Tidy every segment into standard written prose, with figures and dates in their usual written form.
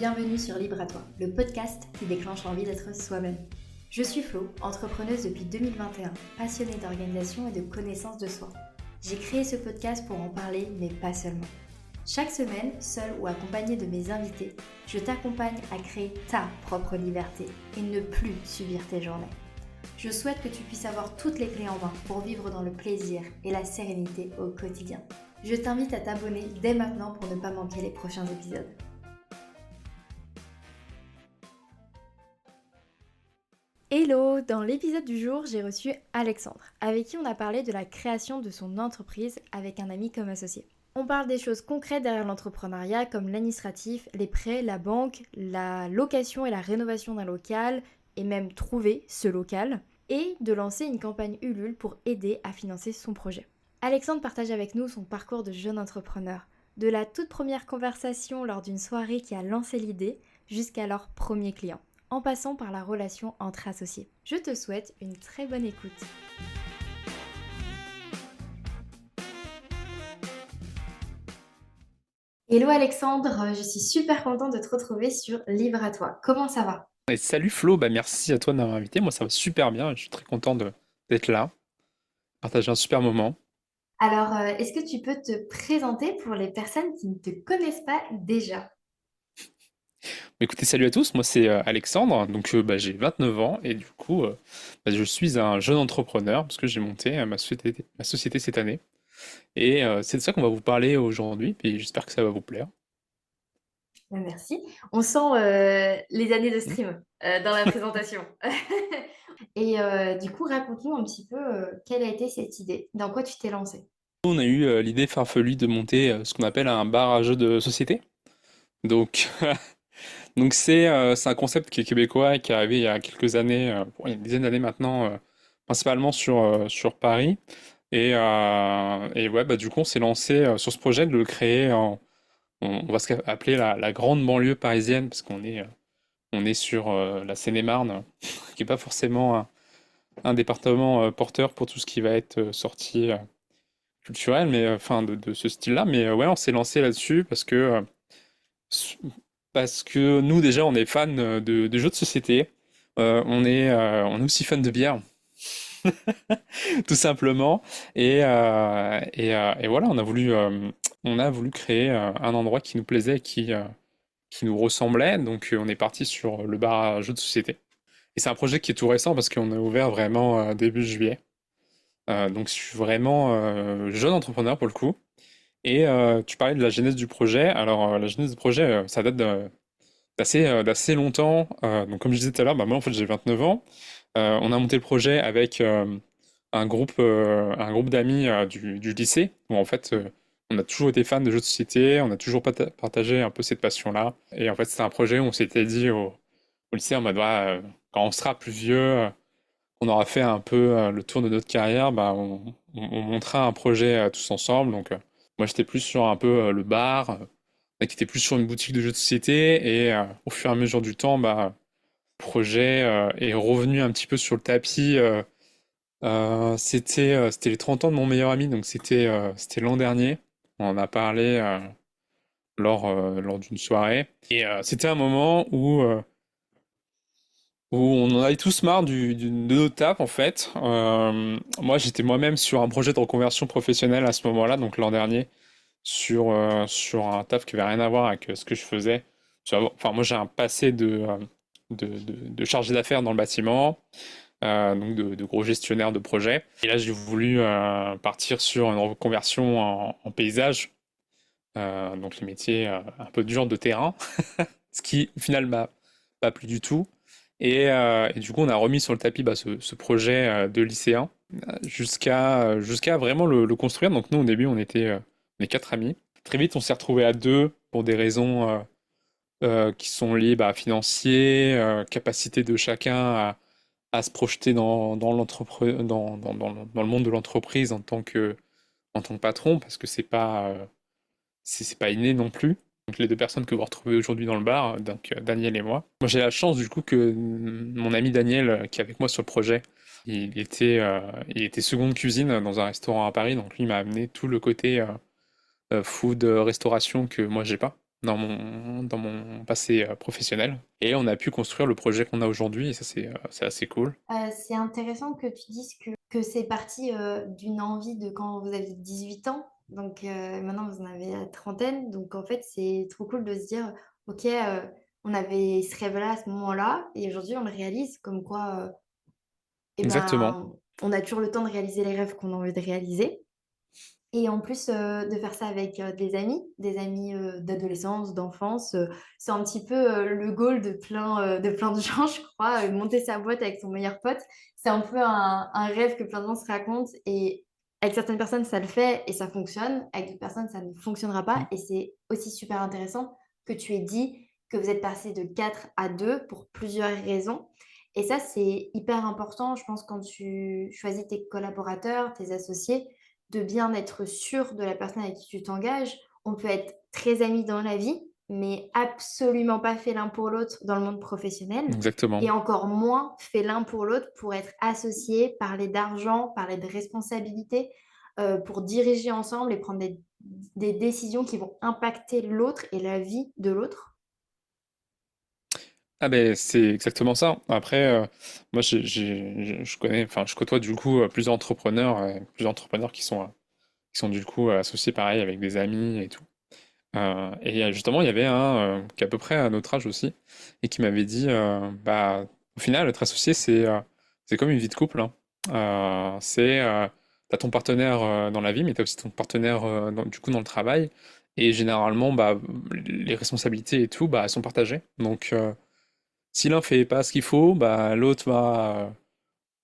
bienvenue sur Libre à toi, le podcast qui déclenche l'envie d'être soi-même. Je suis Flo, entrepreneuse depuis 2021, passionnée d'organisation et de connaissance de soi. J'ai créé ce podcast pour en parler, mais pas seulement. Chaque semaine, seule ou accompagnée de mes invités, je t'accompagne à créer ta propre liberté et ne plus subir tes journées. Je souhaite que tu puisses avoir toutes les clés en main pour vivre dans le plaisir et la sérénité au quotidien. Je t'invite à t'abonner dès maintenant pour ne pas manquer les prochains épisodes. Hello! Dans l'épisode du jour, j'ai reçu Alexandre, avec qui on a parlé de la création de son entreprise avec un ami comme associé. On parle des choses concrètes derrière l'entrepreneuriat comme l'administratif, les prêts, la banque, la location et la rénovation d'un local, et même trouver ce local, et de lancer une campagne Ulule pour aider à financer son projet. Alexandre partage avec nous son parcours de jeune entrepreneur, de la toute première conversation lors d'une soirée qui a lancé l'idée jusqu'à leur premier client, en passant par la relation entre associés. Je te souhaite une très bonne écoute. Hello Alexandre, je suis super contente de te retrouver sur Libre à toi. Comment ça va? Et salut Flo, merci à toi de m'avoir invité. Moi, ça va super bien. Je suis très content d'être là, partager un super moment. Alors, est-ce que tu peux te présenter pour les personnes qui ne te connaissent pas déjà? Écoutez, salut à tous. Moi, c'est Alexandre. Donc, j'ai 29 ans et du coup, je suis un jeune entrepreneur parce que j'ai monté ma société cette année. Et c'est de ça qu'on va vous parler aujourd'hui. Puis j'espère que ça va vous plaire. Merci. On sent les années de Mm. stream dans la présentation. Et du coup, raconte-nous un petit peu quelle a été cette idée, dans quoi tu t'es lancé. On a eu l'idée farfelue de monter ce qu'on appelle un bar à jeux de société. Donc, c'est un concept qui est québécois et qui est arrivé il y a quelques années, il y a une dizaine d'années maintenant, principalement sur Paris. Et ouais, du coup, on s'est lancé sur ce projet de le créer on va se appeler la grande banlieue parisienne, parce qu'on est sur la Seine-et-Marne, qui est pas forcément un département porteur pour tout ce qui va être sortie culturelle, mais enfin de ce style-là. Mais ouais, on s'est lancé là-dessus s- parce que nous, déjà, on est fans de jeux de société. On est aussi fans de bière. Tout simplement. Et voilà, on a voulu créer un endroit qui nous plaisait, qui nous ressemblait. Donc, on est parti sur le bar à jeux de société. Et c'est un projet qui est tout récent parce qu'on a ouvert vraiment début juillet. Donc, je suis vraiment jeune entrepreneur pour le coup. Et tu parlais de la genèse du projet. Alors, la genèse du projet, ça date d'assez longtemps. Donc, comme je disais tout à l'heure, moi, en fait, j'ai 29 ans. On a monté le projet avec un groupe d'amis du lycée, où en fait, on a toujours été fans de jeux de société, on a toujours partagé un peu cette passion-là. Et en fait, c'était un projet où on s'était dit au lycée en mode, quand on sera plus vieux, on aura fait un peu le tour de notre carrière, on montera un projet tous ensemble. Donc, moi, j'étais plus sur un peu le bar, qui était plus sur une boutique de jeux de société. Et au fur et à mesure du temps, le projet est revenu un petit peu sur le tapis. C'était les 30 ans de mon meilleur ami, donc c'était l'an dernier. On en a parlé lors d'une soirée. Et c'était un moment où on en avait tous marre de notre taf, en fait. Moi, j'étais moi-même sur un projet de reconversion professionnelle à ce moment-là, donc l'an dernier, sur un taf qui avait rien à voir avec ce que je faisais. Enfin, moi, j'ai un passé de chargé d'affaires dans le bâtiment. Donc de gros gestionnaires de projets. Et là, j'ai voulu partir sur une reconversion en paysage, donc les métiers un peu durs de terrain, ce qui au final m'a pas plu du tout. Et du coup, on a remis sur le tapis ce projet de lycéen jusqu'à vraiment le construire. Donc nous, au début, on est quatre amis. Très vite, on s'est retrouvés à deux pour des raisons qui sont liées financiers, capacité de chacun à se projeter dans le monde de l'entreprise en tant que patron, parce que c'est pas inné non plus. Donc les deux personnes que vous retrouvez aujourd'hui dans le bar, donc Daniel et moi. Moi j'ai la chance du coup que mon ami Daniel, qui est avec moi sur le projet, il était seconde cuisine dans un restaurant à Paris, donc lui il m'a amené tout le côté food, restauration que moi j'ai pas. dans mon passé professionnel. Et on a pu construire le projet qu'on a aujourd'hui, et ça, c'est assez cool. C'est intéressant que tu dises que c'est parti d'une envie de quand vous aviez 18 ans. Donc maintenant, vous en avez la trentaine. Donc en fait, c'est trop cool de se dire, OK, on avait ce rêve-là à ce moment-là. Et aujourd'hui, on le réalise comme quoi, eh Exactement. ben, on a toujours le temps de réaliser les rêves qu'on a envie de réaliser. Et en plus, de faire ça avec, des amis, d'adolescence, d'enfance, c'est un petit peu, le goal de plein de gens, je crois, monter sa boîte avec son meilleur pote. C'est un peu un rêve que plein de gens se racontent et avec certaines personnes, ça le fait et ça fonctionne. Avec d'autres personnes, ça ne fonctionnera pas et c'est aussi super intéressant que tu aies dit que vous êtes passés de 4 à 2 pour plusieurs raisons et ça, c'est hyper important, je pense, quand tu choisis tes collaborateurs, tes associés, de bien être sûr de la personne avec qui tu t'engages. On peut être très amis dans la vie, mais absolument pas fait l'un pour l'autre dans le monde professionnel. Exactement. Et encore moins fait l'un pour l'autre pour être associés, parler d'argent, parler de responsabilité, pour diriger ensemble et prendre des décisions qui vont impacter l'autre et la vie de l'autre. Ah ben c'est exactement ça. Après, moi je connais, enfin je côtoie du coup plusieurs entrepreneurs qui sont du coup associés pareil avec des amis et tout. Et justement il y avait un qui est à peu près à notre âge aussi et qui m'avait dit bah au final être associé c'est comme une vie de couple, hein. T'as ton partenaire dans la vie, mais t'as aussi ton partenaire du coup dans le travail. Et généralement bah les responsabilités et tout bah elles sont partagées. Donc si l'un fait pas ce qu'il faut, bah, l'autre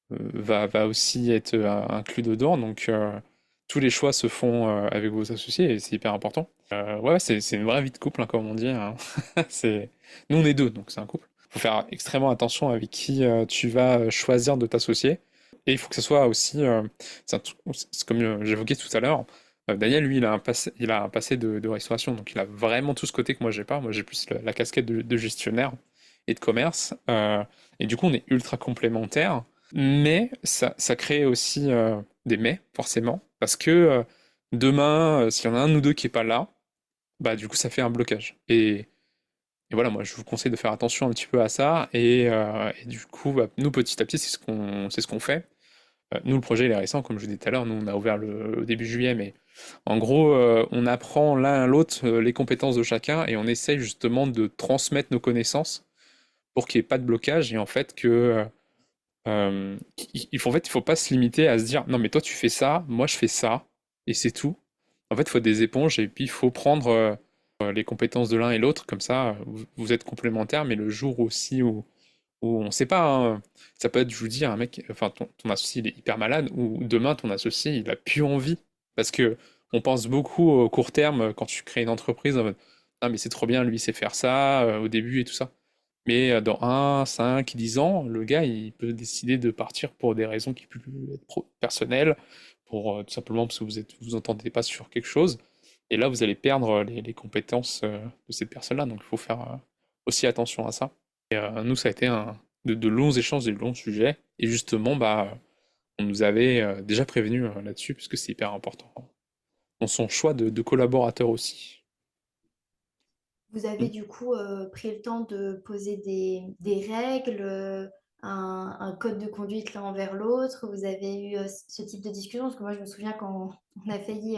va aussi être inclus dedans. Donc, tous les choix se font avec vos associés et c'est hyper important. Ouais, c'est une vraie vie de couple, hein, comme on dit, hein. C'est... Nous, on est deux, donc c'est un couple. Il faut faire extrêmement attention avec qui tu vas choisir de t'associer. Et il faut que ce soit aussi, c'est comme j'évoquais tout à l'heure, Daniel, lui, il a un passé de restauration, donc il a vraiment tout ce côté que moi j'ai pas. Moi, j'ai plus la casquette de gestionnaire et de commerce. Et du coup, on est ultra complémentaires. Mais ça crée aussi des mais, forcément. Parce que demain, s'il y en a un ou deux qui est pas là, bah du coup, ça fait un blocage. Et voilà, moi, je vous conseille de faire attention un petit peu à ça. Et du coup, bah, nous, petit à petit, c'est ce qu'on fait. Nous, le projet, il est récent, comme je vous disais tout à l'heure. Nous, on a ouvert le début juillet, mais en gros, on apprend l'un à l'autre les compétences de chacun et on essaye justement de transmettre nos connaissances pour qu'il n'y ait pas de blocage et en fait il faut pas se limiter à se dire non mais toi tu fais ça, moi je fais ça et c'est tout. En fait, il faut des éponges et puis il faut prendre les compétences de l'un et l'autre comme ça vous êtes complémentaires mais le jour aussi où on sait pas, hein, ça peut être, je vous dis, un mec, enfin ton associé il est hyper malade ou demain ton associé il a plus envie parce que on pense beaucoup au court terme quand tu crées une entreprise en mode ah mais c'est trop bien lui il sait faire ça au début et tout ça. Mais dans 5, 10 ans, le gars, il peut décider de partir pour des raisons qui peuvent être personnelles, pour tout simplement parce que vous entendez pas sur quelque chose. Et là, vous allez perdre les compétences de cette personne-là. Donc, il faut faire aussi attention à ça. Et nous, ça a été de longs échanges, des longs sujets. Et justement, bah, on nous avait déjà prévenu là-dessus, parce que c'est hyper important. Dans son choix de collaborateur aussi. Vous avez Mm. du coup pris le temps de poser des règles, un code de conduite l'un envers l'autre. Vous avez eu ce type de discussion parce que moi je me souviens quand on a failli,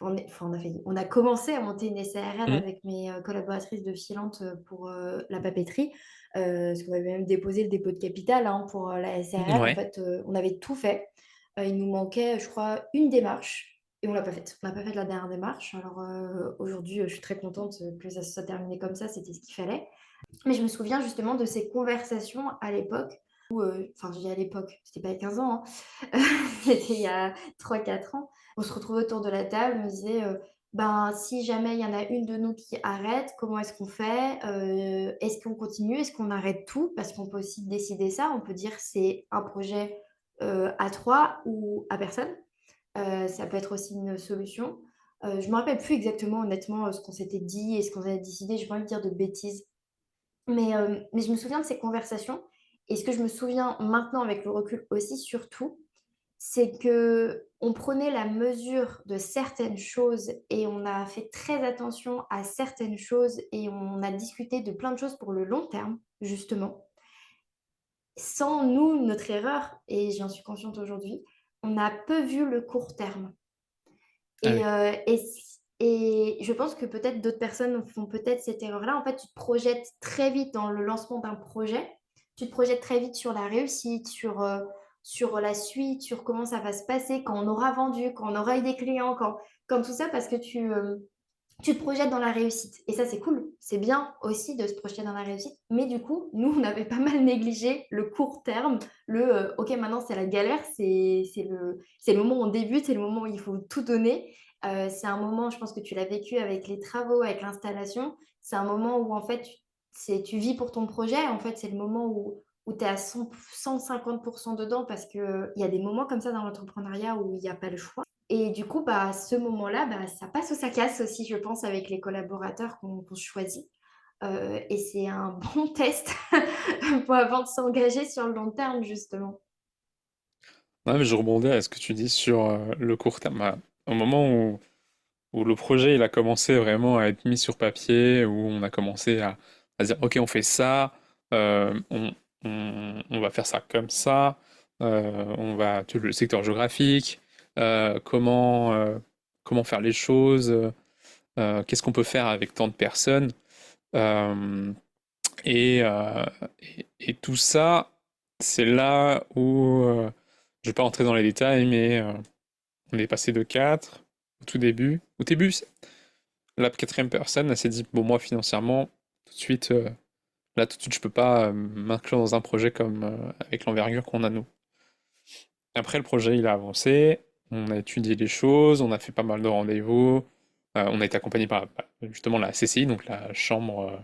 on a failli, on a commencé à monter une SARL Mm. avec mes collaboratrices de Filante pour la papeterie. Parce qu'on avait même déposé le dépôt de capital hein, pour la SARL. En Ouais. fait, on avait tout fait. Il nous manquait, je crois, une démarche. Et on l'a pas faite. On n'a pas fait la dernière démarche. Alors aujourd'hui, je suis très contente que ça se soit terminé comme ça. C'était ce qu'il fallait. Mais je me souviens justement de ces conversations à l'époque. Enfin, je dis à l'époque, c'était pas il y a 15 ans. Hein. C'était il y a 3 4 ans. On se retrouvait autour de la table. On disait, ben, si jamais il y en a une de nous qui arrête, comment est-ce qu'on fait? Est-ce qu'on continue? Est-ce qu'on arrête tout? Parce qu'on peut aussi décider ça. On peut dire c'est un projet à trois ou à personne. Ça peut être aussi une solution. Je me rappelle plus exactement, honnêtement, ce qu'on s'était dit et ce qu'on avait décidé. J'ai pas envie de dire de bêtises. Mais je me souviens de ces conversations. Et ce que je me souviens maintenant avec le recul aussi, surtout, c'est que on prenait la mesure de certaines choses et on a fait très attention à certaines choses et on a discuté de plein de choses pour le long terme, justement. Sans nous, notre erreur, et j'en suis consciente aujourd'hui, on a peu vu le court terme. Ah Et, oui. euh, et, et je pense que peut-être d'autres personnes font peut-être cette erreur-là. En fait, tu te projettes très vite dans le lancement d'un projet. Tu te projettes très vite sur la réussite, sur la suite, sur comment ça va se passer quand on aura vendu, quand on aura eu des clients, quand tout ça, parce que tu te projettes dans la réussite. Et ça, c'est cool. C'est bien aussi de se projeter dans la réussite. Mais du coup, nous, on avait pas mal négligé le court terme, OK, maintenant, c'est la galère, c'est le moment où on débute, c'est le moment où il faut tout donner. C'est un moment, je pense que tu l'as vécu avec les travaux, avec l'installation. C'est un moment où, en fait, tu vis pour ton projet. En fait, c'est le moment où tu es à 150% dedans parce qu'il y a des moments comme ça dans l'entrepreneuriat où il n'y a pas le choix. Et du coup, bah, ce moment-là, bah, ça passe ou ça casse aussi, je pense, avec les collaborateurs qu'on choisit. Et c'est un bon test avant de s'engager sur le long terme, justement. Ouais, mais je rebondis à ce que tu dis sur le court terme. Bah, au moment où le projet il a commencé vraiment à être mis sur papier, où on a commencé à dire ok, on fait ça, on va faire ça comme ça, on va tout le secteur géographique, comment faire les choses, qu'est-ce qu'on peut faire avec tant de personnes. euh, et tout ça, c'est là où je vais pas rentrer dans les détails, mais on est passé de 4 au tout début. Au début, la quatrième personne, elle s'est dit, bon, moi, financièrement, tout de suite, là, tout de suite, je peux pas m'inclure dans un projet comme avec l'envergure qu'on a nous. Après, le projet, il a avancé, on a étudié les choses, on a fait pas mal de rendez-vous, on a été accompagné par justement la CCI, donc la Chambre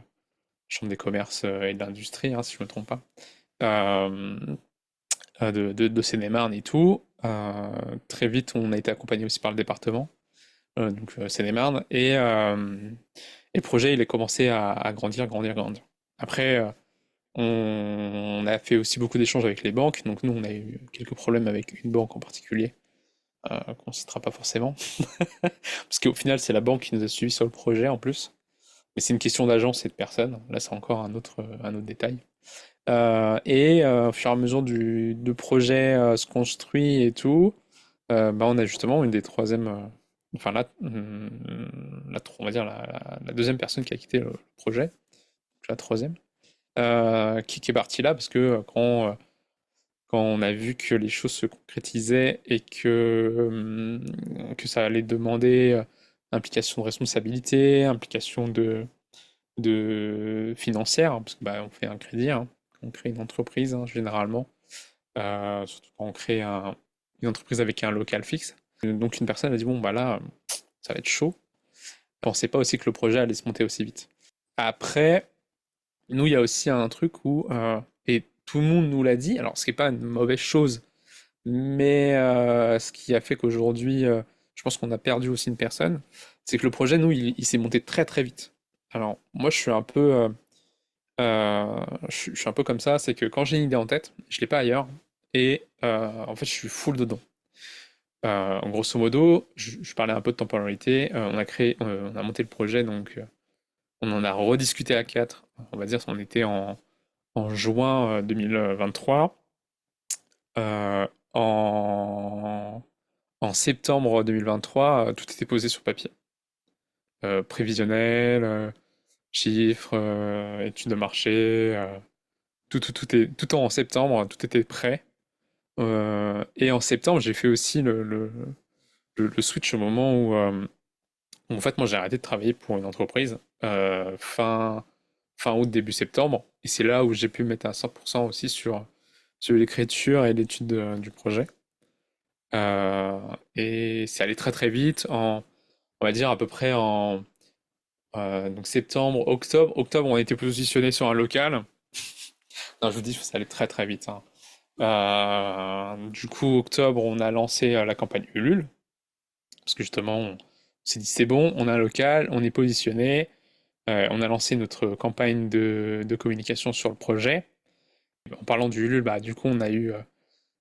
des commerces et de l'industrie, hein, si je me trompe pas, euh, de Seine-et-Marne et tout. Très vite, on a été accompagné aussi par le département, donc Seine-et-Marne, et le projet, il a commencé à grandir, grandir, grandir. Après, on a fait aussi beaucoup d'échanges avec les banques, donc nous, on a eu quelques problèmes avec une banque en particulier, qu'on ne citera pas forcément, parce qu'au final, c'est la banque qui nous a suivis sur le projet en plus, mais c'est une question d'agence et de personne, là, c'est encore un autre détail. Au fur et à mesure du projet se construit et tout, bah, on a justement une des troisièmes, enfin on va dire la deuxième personne qui a quitté le projet, la troisième, qui est partie là parce que quand on a vu que les choses se concrétisaient et que ça allait demander implication de responsabilité, implication de financière, hein, parce que bah, on fait un crédit, hein, on crée une entreprise hein, généralement, surtout quand on crée une entreprise avec un local fixe. Donc une personne a dit bon bah là ça va être chaud. Je pensais pas aussi que le projet allait se monter aussi vite. Après, nous il y a aussi un truc où et tout le monde nous l'a dit, alors ce qui est pas une mauvaise chose, mais ce qui a fait qu'aujourd'hui je pense qu'on a perdu aussi une personne, c'est que le projet nous il s'est monté très très vite. Alors moi je suis un peu je suis un peu comme ça, c'est que quand j'ai une idée en tête, je l'ai pas ailleurs, et en fait je suis full dedans. En grosso modo, je parlais un peu de temporalité, on a monté le projet, donc on en a rediscuté à 4, on va dire, on était en juin 2023. Euh, en, en septembre 2023, tout était posé sur papier. Prévisionnel, chiffres, études de marché, tout en septembre, tout était prêt. Et en septembre, j'ai fait aussi le switch au moment où, en fait, moi, j'ai arrêté de travailler pour une entreprise fin août, début septembre. Et c'est là où j'ai pu me mettre à 100% aussi sur l'écriture et l'étude du projet. Euh, et c'est allé très très vite, on va dire à peu près donc septembre, octobre. Octobre, on était positionné sur un local. Non, je vous dis, ça allait très très vite, hein. Du coup, octobre, on a lancé la campagne Ulule, parce que justement, on s'est dit c'est bon, on a un local, on est positionné, on a lancé notre campagne de communication sur le projet. En parlant du Ulule, bah, du coup, on a eu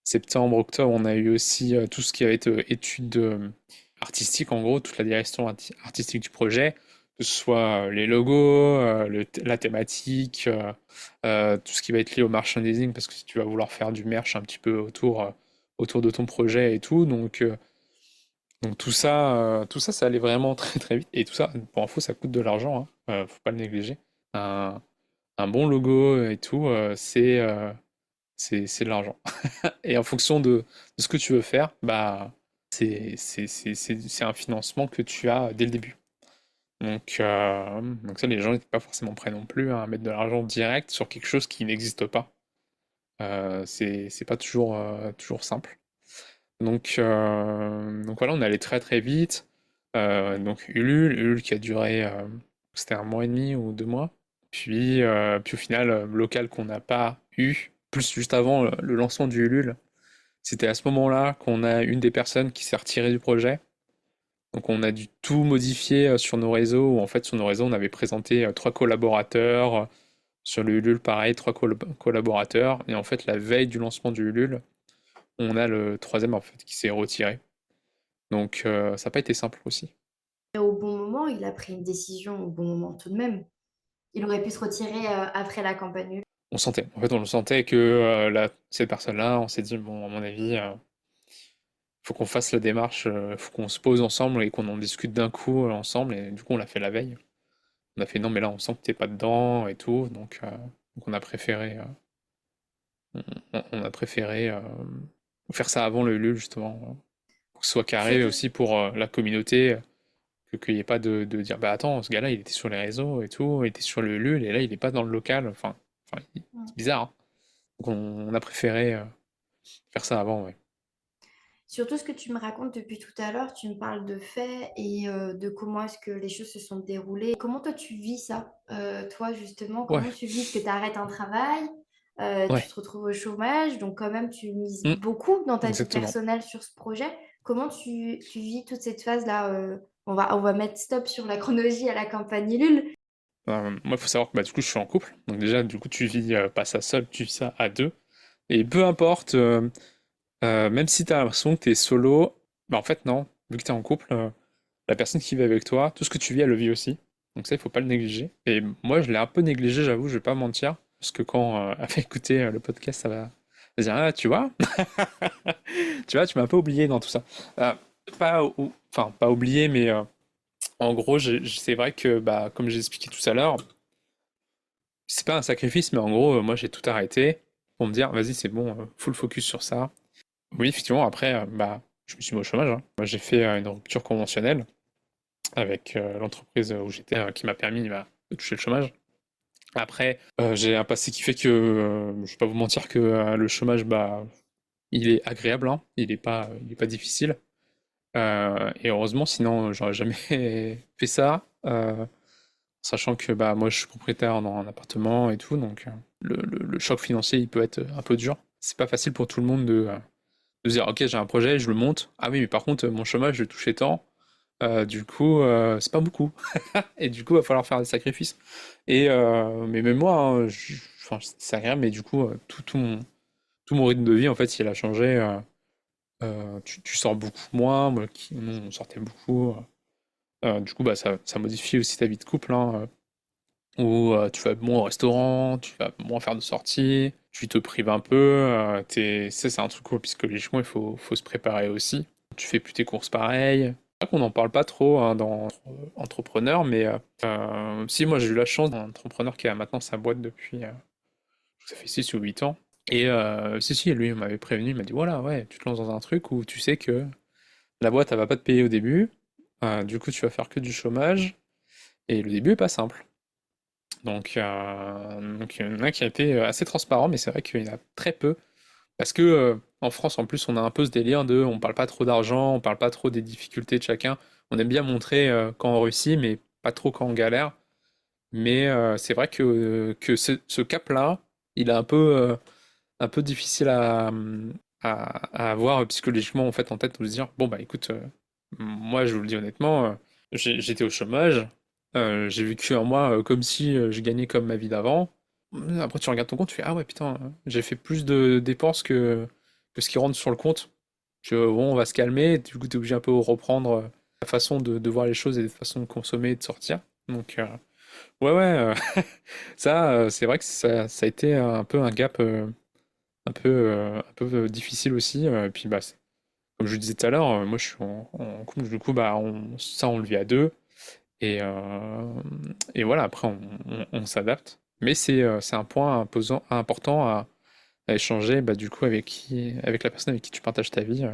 septembre, octobre, on a eu aussi tout ce qui va être études artistiques, en gros, toute la direction artistique du projet, que ce soit les logos, la thématique, tout ce qui va être lié au merchandising, parce que si tu vas vouloir faire du merch un petit peu autour de ton projet et tout, donc tout ça, ça allait vraiment très très vite. Et tout ça, pour info, ça coûte de l'argent, hein. Faut pas le négliger. Un, un bon logo et tout, c'est de l'argent. Et en fonction de ce que tu veux faire, bah, c'est un financement que tu as dès le début. Donc ça, les gens n'étaient pas forcément prêts non plus, hein, à mettre de l'argent direct sur quelque chose qui n'existe pas. C'est pas toujours simple. Donc voilà, on allait très très vite. Donc Ulule qui a duré, c'était un mois et demi ou 2 mois. Puis au final, local qu'on n'a pas eu, plus juste avant le lancement du Ulule, c'était à ce moment-là qu'on a une des personnes qui s'est retirée du projet. Donc on a dû tout modifier sur nos réseaux, où en fait sur nos réseaux on avait présenté 3 collaborateurs, sur le Ulule pareil, 3 collaborateurs, et en fait la veille du lancement du Ulule, on a le troisième en fait qui s'est retiré. Donc ça n'a pas été simple aussi. Et au bon moment, il a pris une décision au bon moment tout de même. Il aurait pu se retirer après la campagne. On sentait, en fait on le sentait que cette personne-là, on s'est dit bon à mon avis, faut qu'on fasse la démarche, faut qu'on se pose ensemble et qu'on en discute d'un coup ensemble, et du coup on l'a fait la veille. On a fait non mais là on sent que t'es pas dedans et tout, donc on a préféré on a préféré faire ça avant le Ulule justement, pour que ce soit carré Surtout, aussi pour la communauté, qu'il n'y ait pas de dire bah attends ce gars-là il était sur les réseaux et tout, il était sur le Ulule et là il est pas dans le local, c'est bizarre, hein. Donc on a préféré faire ça avant, ouais. surtout ce que tu me racontes depuis tout à l'heure, tu me parles de faits et de comment est-ce que les choses se sont déroulées. Comment toi tu vis ça? Toi justement, Ouais, comment tu vis que tu arrêtes un travail, tu ouais. te retrouves au chômage, donc quand même tu mises Mm, beaucoup dans ta vie exactement. personnelle sur ce projet. Comment tu vis toute cette phase-là? On va mettre stop sur la chronologie à la campagne Ulule. Moi, il faut savoir que bah, du coup, je suis en couple. Donc déjà, du coup, tu vis pas ça seul, tu vis ça à deux. Et peu importe, même si tu as l'impression que tu es solo, bah en fait, non. Vu que tu es en couple, la personne qui vit avec toi, tout ce que tu vis, elle le vit aussi. Donc ça, il faut pas le négliger. Et moi, je l'ai un peu négligé, j'avoue, je vais pas mentir. Parce que quand elle va écouter le podcast, ça va dire, ah, tu vois, tu vois, tu m'as un peu oublié dans tout ça. Euh, enfin, pas oublié, mais en gros, c'est vrai que, bah, comme j'ai expliqué tout à l'heure, c'est pas un sacrifice, mais en gros, moi j'ai tout arrêté pour me dire, vas-y, c'est bon, full focus sur ça. Oui, effectivement, après, bah, je me suis mis au chômage, hein. Moi j'ai fait une rupture conventionnelle avec l'entreprise où j'étais, qui m'a permis bah, de toucher le chômage. Après, j'ai un passé qui fait que, je vais pas vous mentir que le chômage, bah, il est agréable, hein. Il est pas difficile. Et heureusement, sinon, j'aurais jamais fait ça. Sachant que bah, moi je suis propriétaire dans un appartement et tout, donc le choc financier il peut être un peu dur. C'est pas facile pour tout le monde de se dire ok j'ai un projet, je le monte. Ah oui mais par contre mon chômage je le touchais tant, du coup c'est pas beaucoup. Et du coup il va falloir faire des sacrifices. Mais même moi, hein, enfin, c'est agréable, mais du coup tout mon rythme de vie en fait il a changé. Tu sors beaucoup moins, nous on sortait beaucoup. Du coup bah, ça modifie aussi ta vie de couple, hein. Où tu vas moins au restaurant, tu vas moins faire de sorties, tu te prives un peu. Ça, c'est un truc cool psychologiquement, faut se préparer aussi. Tu fais plus tes courses pareil. C'est vrai qu'on n'en parle pas trop hein, dans entrepreneur, mais si moi j'ai eu la chance d'un entrepreneur qui a maintenant sa boîte depuis, ça fait 6 ou 8 ans. Et si, lui il m'avait prévenu, il m'a dit voilà, ouais, tu te lances dans un truc où tu sais que la boîte elle va pas te payer au début, du coup tu vas faire que du chômage, et le début est pas simple. Donc il y en a qui a été assez transparent, mais c'est vrai qu'il y en a très peu. Parce que en France, en plus, on a un peu ce délire de on parle pas trop d'argent, on parle pas trop des difficultés de chacun. On aime bien montrer quand on réussit, mais pas trop quand on galère. Mais c'est vrai que ce cap-là, il est un peu difficile à avoir psychologiquement en fait en tête, de se dire bon bah écoute, moi je vous le dis honnêtement, j'étais au chômage, j'ai vécu un mois comme si je gagnais comme ma vie d'avant. Après tu regardes ton compte, tu fais ah ouais putain, j'ai fait plus de dépenses que que ce qui rentre sur le compte, que bon, on va se calmer, du coup, t'es obligé un peu de reprendre la façon de voir les choses et la façon de consommer et de sortir. Donc, ouais, ouais, ça, c'est vrai que ça a été un peu un gap un peu difficile aussi. Et puis, bah, comme je le disais tout à l'heure, moi, je suis en couple, du coup, bah, ça, on le vit à deux. Et voilà, après, on s'adapte. Mais c'est un point important à échanger, bah, du coup, avec la personne avec qui tu partages ta vie.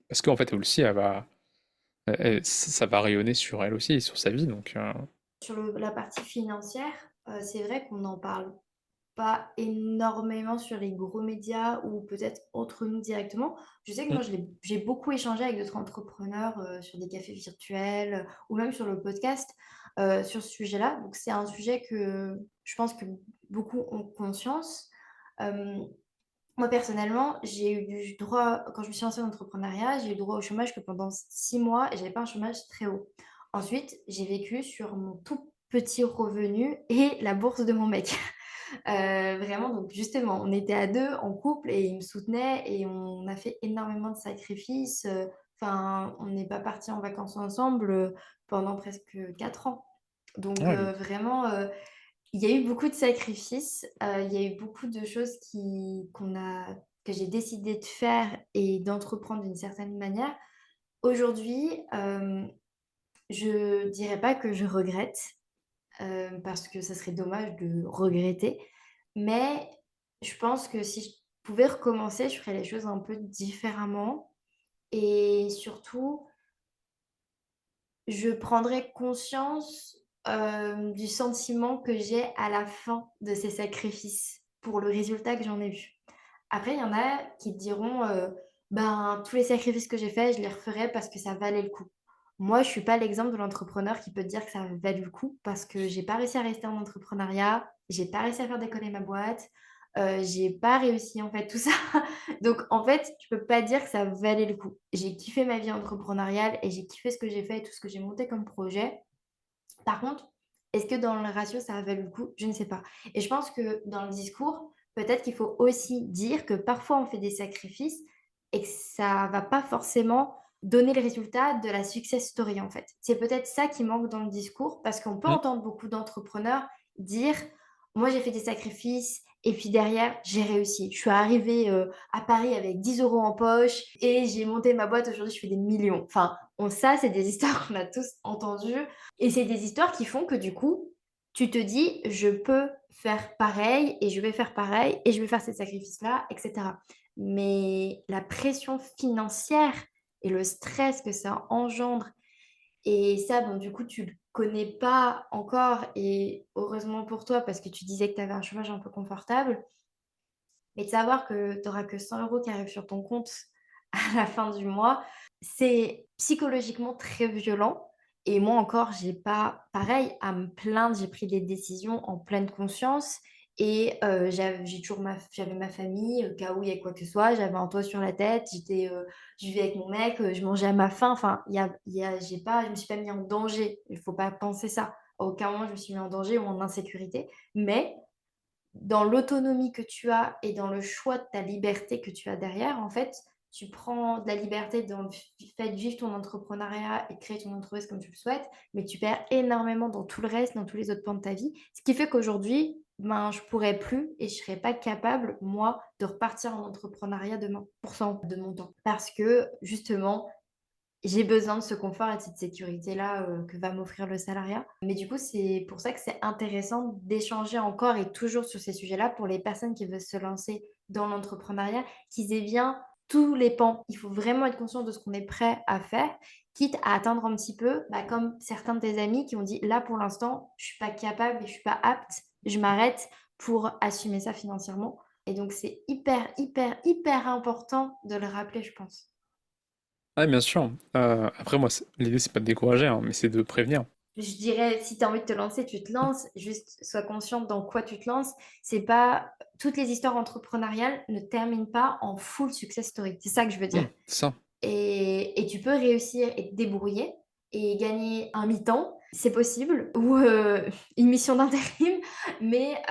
Parce qu'en fait, elle aussi, ça va rayonner sur elle aussi et sur sa vie. Donc, Sur la partie financière, c'est vrai qu'on n'en parle pas énormément sur les gros médias ou peut-être entre nous directement. Je sais que mm, moi, j'ai beaucoup échangé avec d'autres entrepreneurs sur des cafés virtuels ou même sur le podcast sur ce sujet-là. Donc, c'est un sujet que je pense que beaucoup ont conscience. Euh, Moi, personnellement, j'ai eu du droit, quand je me suis lancée dans l'entrepreneuriat, j'ai eu droit au chômage que pendant 6 mois et j'avais pas un chômage très haut. Ensuite, j'ai vécu sur mon tout petit revenu et la bourse de mon mec. Vraiment, donc justement, on était à deux en couple et il me soutenait et on a fait énormément de sacrifices. Enfin, on n'est pas partis en vacances ensemble pendant presque 4 ans. Donc ouais, vraiment, il y a eu beaucoup de sacrifices, il y a eu beaucoup de choses que j'ai décidé de faire et d'entreprendre d'une certaine manière. Aujourd'hui, je dirais pas que je regrette, parce que ça serait dommage de regretter, mais je pense que si je pouvais recommencer, je ferais les choses un peu différemment et surtout, je prendrais conscience, du sentiment que j'ai à la fin de ces sacrifices pour le résultat que j'en ai eu. Après, il y en a qui te diront, «Ben, tous les sacrifices que j'ai faits, je les referais parce que ça valait le coup». Moi, je suis pas l'exemple de l'entrepreneur qui peut te dire que ça a valu le coup parce que j'ai pas réussi à rester en entrepreneuriat, j'ai pas réussi à faire décoller ma boîte, j'ai pas réussi, en fait, tout ça. Donc en fait, tu peux pas dire que ça valait le coup. J'ai kiffé ma vie entrepreneuriale et j'ai kiffé ce que j'ai fait et tout ce que j'ai monté comme projet. Par contre, est-ce que dans le ratio, ça a valu le coup? Je ne sais pas. Et je pense que dans le discours, peut-être qu'il faut aussi dire que parfois on fait des sacrifices et que ça va pas forcément donner le résultat de la success story en fait. C'est peut-être ça qui manque dans le discours parce qu'on peut mm, entendre beaucoup d'entrepreneurs dire moi j'ai fait des sacrifices et puis derrière j'ai réussi. Je suis arrivée à Paris avec 10 euros en poche et j'ai monté ma boîte. Aujourd'hui je fais des millions. Enfin, ça c'est des histoires qu'on a tous entendues et c'est des histoires qui font que du coup, tu te dis: «Je peux faire pareil et je vais faire pareil et je vais faire ces sacrifices-là» et cetera. Mais la pression financière et le stress que ça engendre et ça, bon, du coup, tu le connais pas encore et heureusement pour toi parce que tu disais que tu avais un chômage un peu confortable, mais de savoir que tu auras que 100 € qui arrivent sur ton compte à la fin du mois, c'est psychologiquement très violent et moi encore, j'ai pas pareil à me plaindre, j'ai pris des décisions en pleine conscience et j'ai toujours j'avais ma famille, au cas où il y a quoi que ce soit, j'avais un toit sur la tête, je vivais avec mon mec, je mangeais à ma faim, enfin, je me suis pas mis en danger, il faut pas penser ça. À aucun moment je me suis mis en danger ou en insécurité, mais dans l'autonomie que tu as et dans le choix de ta liberté que tu as derrière, en fait, tu prends de la liberté dans le fait de vivre ton entrepreneuriat et de créer ton entreprise comme tu le souhaites, mais tu perds énormément dans tout le reste, dans tous les autres pans de ta vie. Ce qui fait qu'aujourd'hui, ben, je pourrais plus et je serais pas capable, moi, de repartir en entrepreneuriat demain, pour cent de mon temps. Parce que, justement, j'ai besoin de ce confort et de cette sécurité-là, que va m'offrir le salariat. Mais du coup, c'est pour ça que c'est intéressant d'échanger encore et toujours sur ces sujets-là pour les personnes qui veulent se lancer dans l'entrepreneuriat, qu'ils aient bien tous les pans. Il faut vraiment être conscient de ce qu'on est prêt à faire, quitte à attendre un petit peu, bah, comme certains de tes amis qui ont dit: «Là, pour l'instant, je suis pas capable et je suis pas apte, je m'arrête pour assumer ça financièrement» et donc c'est hyper, hyper, hyper important de le rappeler, je pense. ouais, bien sûr. Après, moi, l'idée, c'est pas de décourager, hein, mais c'est de prévenir. Je dirais, si tu as envie de te lancer, tu te lances. Juste, sois consciente dans quoi tu te lances. C'est pas toutes les histoires entrepreneuriales ne terminent pas en full success story. C'est ça que je veux dire. C'est ça. Et tu peux réussir et te débrouiller et gagner un mi-temps, c'est possible, ou une mission d'intérim, mais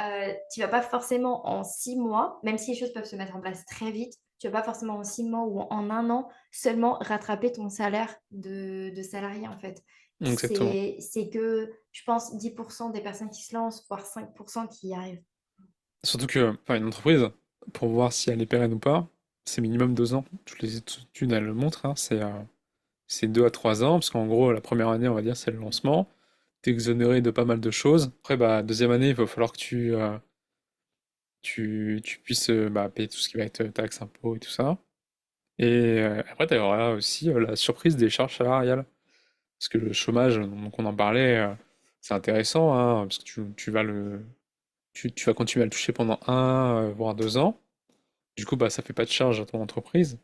tu vas pas forcément en 6 mois, même si les choses peuvent se mettre en place très vite, Tu vas pas forcément en 6 mois ou en 1 an seulement rattraper ton salaire de salarié, en fait. Exactement. C'est que, je pense, 10 des personnes qui se lancent, voire 5 qui y arrivent. Surtout que, enfin, une entreprise, pour voir si elle est pérenne ou pas, c'est minimum 2 ans. Toutes les études, elles le montrent, hein, c'est 2 à 3 ans, parce qu'en gros, la première année, on va dire, c'est le lancement. T'es exonéré de pas mal de choses. Après, bah, deuxième année, il va falloir que tu puisses bah, payer tout ce qui va être taxes, impôts et tout ça. Et après, tu auras aussi la surprise des charges salariales. Parce que le chômage, donc on en parlait, c'est intéressant, hein, parce que tu vas continuer à le toucher pendant 1 voire 2 ans. Du coup, bah, ça fait pas de charge à ton entreprise.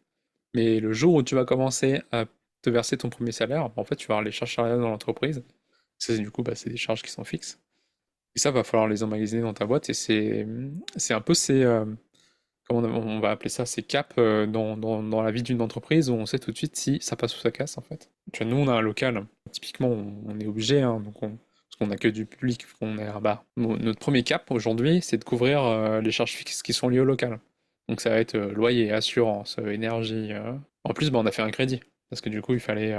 Mais le jour où tu vas commencer à te verser ton premier salaire, bah, en fait, tu vas avoir les charges salariales dans l'entreprise. Ça, du coup, bah, c'est des charges qui sont fixes. Et ça, va falloir les emmagasiner dans ta boîte. Et c'est un peu comment on va appeler ça, ces caps dans la vie d'une entreprise où on sait tout de suite si ça passe ou ça casse, en fait. Tu vois, nous, on a un local. Typiquement, on est obligé, hein, parce qu'on a que du public, on est un bar. Notre premier cap aujourd'hui, c'est de couvrir les charges fixes qui sont liées au local. Donc ça va être loyer, assurance, énergie. En plus, bah, on a fait un crédit. Parce que du coup, il fallait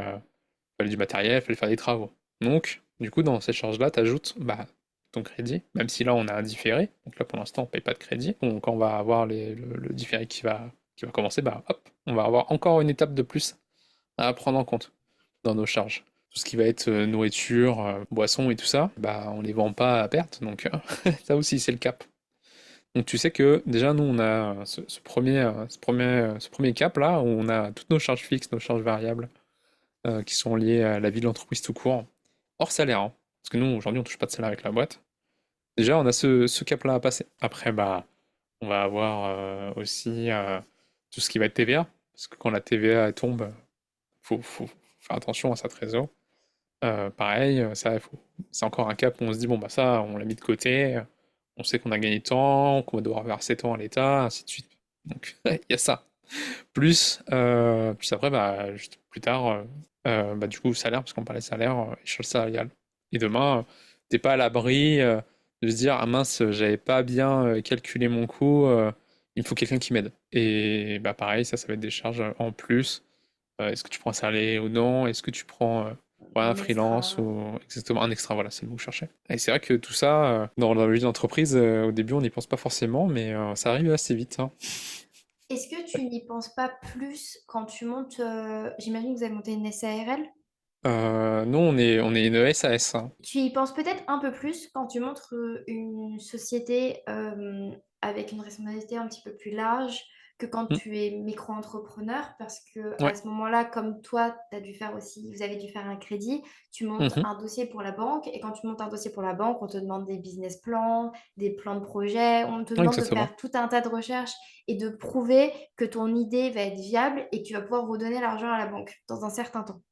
du matériel, il fallait faire des travaux. Donc, du coup, dans cette charge-là, tu ajoutes bah, ton crédit, même si là, on a un différé. Donc là, pour l'instant, on ne paye pas de crédit. Donc, quand on va avoir le différé qui va commencer, bah, hop, on va avoir encore une étape de plus à prendre en compte dans nos charges. Tout ce qui va être nourriture, boisson et tout ça, bah, on les vend pas à perte. Donc, ça aussi, c'est le cap. Donc, tu sais que déjà, nous, on a ce premier cap-là, où on a toutes nos charges fixes, nos charges variables qui sont liées à la vie de l'entreprise tout court, hors salaire, hein. Parce que nous, aujourd'hui, on touche pas de salaire avec la boîte. Déjà, on a ce cap-là à passer. Après, bah, on va avoir aussi tout ce qui va être TVA. Parce que quand la TVA elle tombe, faut faire attention à sa trésor. Pareil, ça, c'est encore un cap où on se dit, bon, bah ça, on l'a mis de côté. On sait qu'on a gagné tant, qu'on va devoir verser tant à l'État, ainsi de suite. Donc, il y a ça. Plus après, bah, juste plus tard, bah, du coup, salaire, parce qu'on parlait salaire, échelle salariale. Et demain, t'es pas à l'abri de se dire, ah mince, j'avais pas bien calculé mon coût, il me faut quelqu'un qui m'aide. Et bah, pareil, ça va être des charges en plus. Est-ce que tu prends un salarié ou non? Est-ce que tu prends ouais, un Un freelance extra. ou exactement un extra? Voilà, c'est le mot que je cherchais. Et c'est vrai que tout ça, dans la vie d'entreprise, au début, on n'y pense pas forcément, mais ça arrive assez vite, hein. Est-ce que tu n'y penses pas plus quand tu montes, j'imagine que vous avez monté une SARL? Nous, on est une SAS, hein. Tu y penses peut-être un peu plus quand tu montres une société avec une responsabilité un petit peu plus large que quand Mm. tu es micro-entrepreneur, parce que à Ouais. ce moment-là, comme toi, tu as dû faire aussi, vous avez dû faire un crédit, tu montes Mhm. un dossier pour la banque, et quand tu montes un dossier pour la banque, on te demande des business plans, des plans de projet, on te Ouais, demande de exactement. faire tout un tas de recherches et de prouver que ton idée va être viable et que tu vas pouvoir redonner l'argent à la banque dans un certain temps.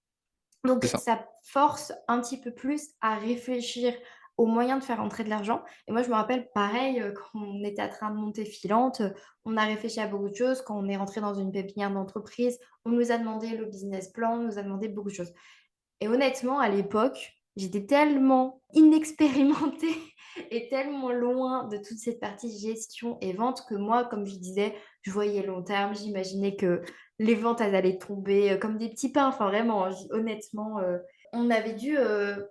C'est Donc, ça. ça force un petit peu plus à réfléchir aux moyens de faire entrer de l'argent. Et moi, je me rappelle, pareil, quand on était en train de monter Filante, on a réfléchi à beaucoup de choses. Quand on est rentré dans une pépinière d'entreprise, on nous a demandé le business plan, on nous a demandé beaucoup de choses. Et honnêtement, à l'époque, j'étais tellement inexpérimentée et tellement loin de toute cette partie gestion et vente que moi, comme je disais, je voyais long terme, j'imaginais que les ventes, elles allaient tomber comme des petits pains. Enfin, vraiment, honnêtement, on avait dû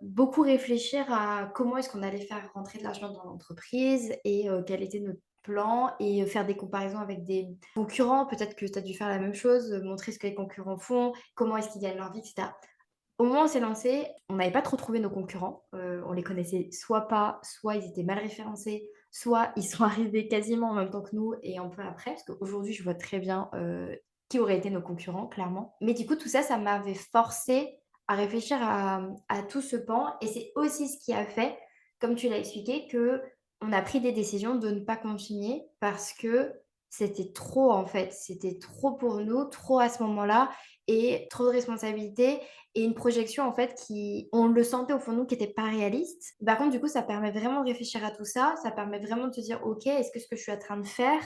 beaucoup réfléchir à comment est-ce qu'on allait faire rentrer de l'argent dans l'entreprise et quel était notre plan et faire des comparaisons avec des concurrents. Peut-être que tu as dû faire la même chose, montrer ce que les concurrents font, comment est-ce qu'ils gagnent leur vie, etc. Au moment où on s'est lancé, on n'avait pas trop trouvé nos concurrents. On les connaissait soit pas, soit ils étaient mal référencés, soit ils sont arrivés quasiment en même temps que nous et un peu après, parce qu'aujourd'hui, je vois très bien qui auraient été nos concurrents, clairement. Mais du coup, tout ça, ça m'avait forcé à réfléchir à tout ce pan. Et c'est aussi ce qui a fait, comme tu l'as expliqué, que on a pris des décisions de ne pas continuer parce que c'était trop, en fait. C'était trop pour nous, trop à ce moment-là, et trop de responsabilités et une projection en fait qui, on le sentait au fond de nous, qui n'était pas réaliste. Par contre, du coup, ça permet vraiment de réfléchir à tout ça, ça permet vraiment de te dire, ok, est-ce que ce que je suis en train de faire,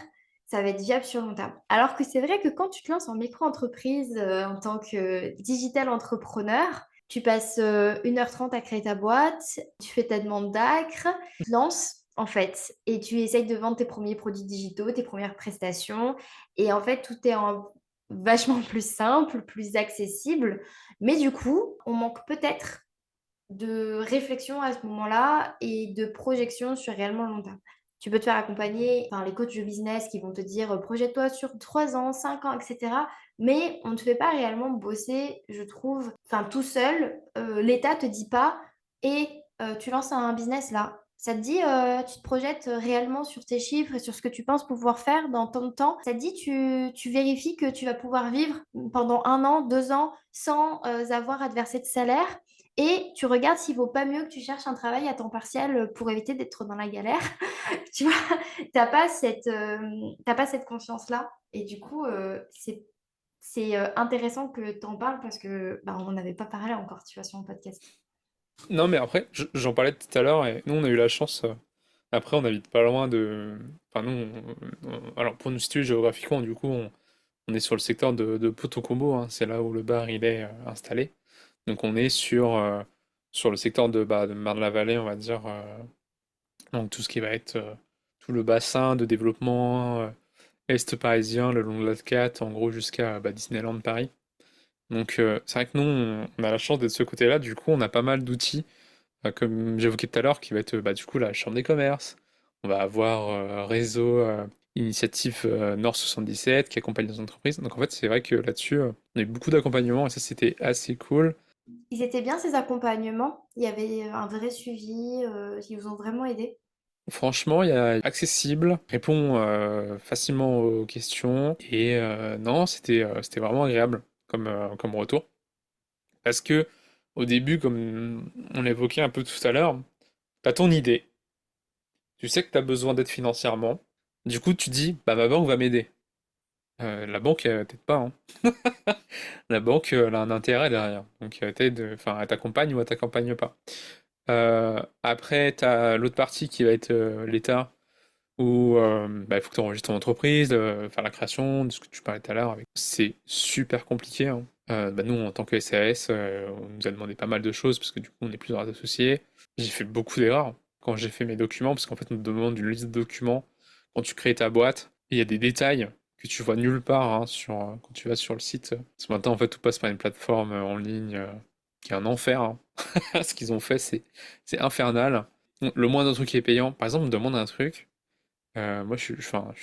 ça va être viable sur long terme. Alors que c'est vrai que quand tu te lances en micro-entreprise en tant que digital entrepreneur, tu passes 1h30 à créer ta boîte, tu fais ta demande d'acre, tu te lances. en fait, et tu essayes de vendre tes premiers produits digitaux, tes premières prestations, et en fait, tout est vachement plus simple, plus accessible, mais du coup, on manque peut-être de réflexion à ce moment-là et de projection sur réellement le long terme. Tu peux te faire accompagner par les coachs de business qui vont te dire projette-toi sur 3 ans, 5 ans, etc. Mais on ne te fait pas réellement bosser, je trouve, enfin tout seul. L'État te dit pas et tu lances un business là. Ça te dit, tu te projettes réellement sur tes chiffres et sur ce que tu penses pouvoir faire dans tant de temps. Ça te dit, tu vérifies que tu vas pouvoir vivre pendant 1 an, 2 ans sans avoir à te verser de salaire. Et tu regardes s'il vaut pas mieux que tu cherches un travail à temps partiel pour éviter d'être dans la galère. Tu vois, t'as pas cette conscience-là. Et du coup, c'est intéressant que tu en parles parce que bah, on n'avait pas parlé encore, tu vois, sur mon podcast. Non, mais après, j'en parlais tout à l'heure, et nous, on a eu la chance. Après, on habite pas loin de. Enfin, nous, alors, pour nous situer géographiquement, du coup, on est sur le secteur de Poto-Combo, hein, c'est là où le bar il est installé. Donc, on est sur le secteur de Marne-la-Vallée, on va dire. Donc, tout ce qui va être tout le bassin de développement est parisien, le long de l'A4, en gros, jusqu'à Disneyland Paris. Donc, c'est vrai que nous, on a la chance d'être de ce côté-là. Du coup, on a pas mal d'outils comme j'évoquais tout à l'heure, qui va être du coup la Chambre des commerces. On va avoir Réseau Initiative Nord 77 qui accompagne les entreprises. Donc en fait, c'est vrai que là-dessus, on a eu beaucoup d'accompagnement et ça, c'était assez cool. Ils étaient bien ces accompagnements. Il y avait un vrai suivi. Ils vous ont vraiment aidé. Franchement, il y a accessible, répond facilement aux questions et non, c'était vraiment agréable comme retour. Parce que au début, comme on l'évoquait un peu tout à l'heure, t'as ton idée, tu sais que t'as besoin d'aide financièrement. Du coup, tu dis, bah ma banque va m'aider. La banque, t'aide pas, hein. La banque, elle a un intérêt derrière. Donc, enfin, elle t'accompagne ou elle t'accompagne pas. Après, t'as l'autre partie qui va être l'État, où bah, il faut que tu enregistres ton entreprise, faire la création, de ce que tu parlais tout à l'heure. C'est super compliqué, hein. Bah, nous, en tant que SAS, on nous a demandé pas mal de choses, parce que du coup, on est plusieurs associés. J'ai fait beaucoup d'erreurs quand j'ai fait mes documents, parce qu'en fait, on te demande une liste de documents quand tu crées ta boîte. Et il y a des détails que tu vois nulle part hein, quand tu vas sur le site. Ce matin, en fait, tout passe par une plateforme en ligne qui est un enfer, hein. Ce qu'ils ont fait, c'est infernal. Le moindre truc qui est payant, par exemple, on me demande un truc. Moi, enfin,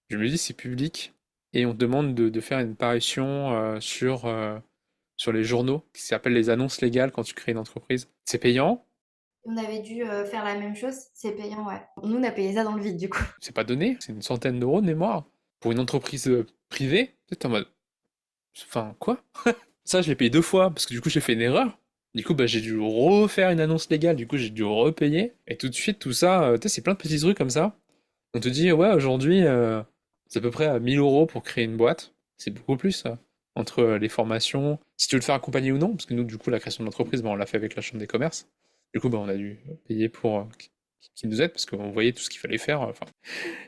je me dis, c'est public. Et on te demande de faire une parution sur les journaux, qui s'appelle les annonces légales quand tu crées une entreprise. C'est payant, On avait dû faire la même chose. C'est payant, ouais. Nous, on a payé ça dans le vide, du coup. c'est pas donné, c'est une centaine d'euros de mémoire. Pour une entreprise privée, t'es en mode, enfin, quoi? Ça, je l'ai payé 2 fois, parce que du coup, j'ai fait une erreur. Du coup, bah, j'ai dû refaire une annonce légale, du coup, j'ai dû repayer. Et tout de suite, tout ça, tu sais, c'est plein de petits trucs comme ça. On te dit, ouais, aujourd'hui, c'est à peu près à 1000 euros pour créer une boîte. C'est beaucoup plus, ça. Entre les formations, si tu veux te faire accompagner ou non, parce que nous, du coup, la création de l'entreprise, bah, on l'a fait avec la Chambre des commerces. Du coup, bah, on a dû payer pour qu'ils nous aident, parce qu'on voyait tout ce qu'il fallait faire. Enfin.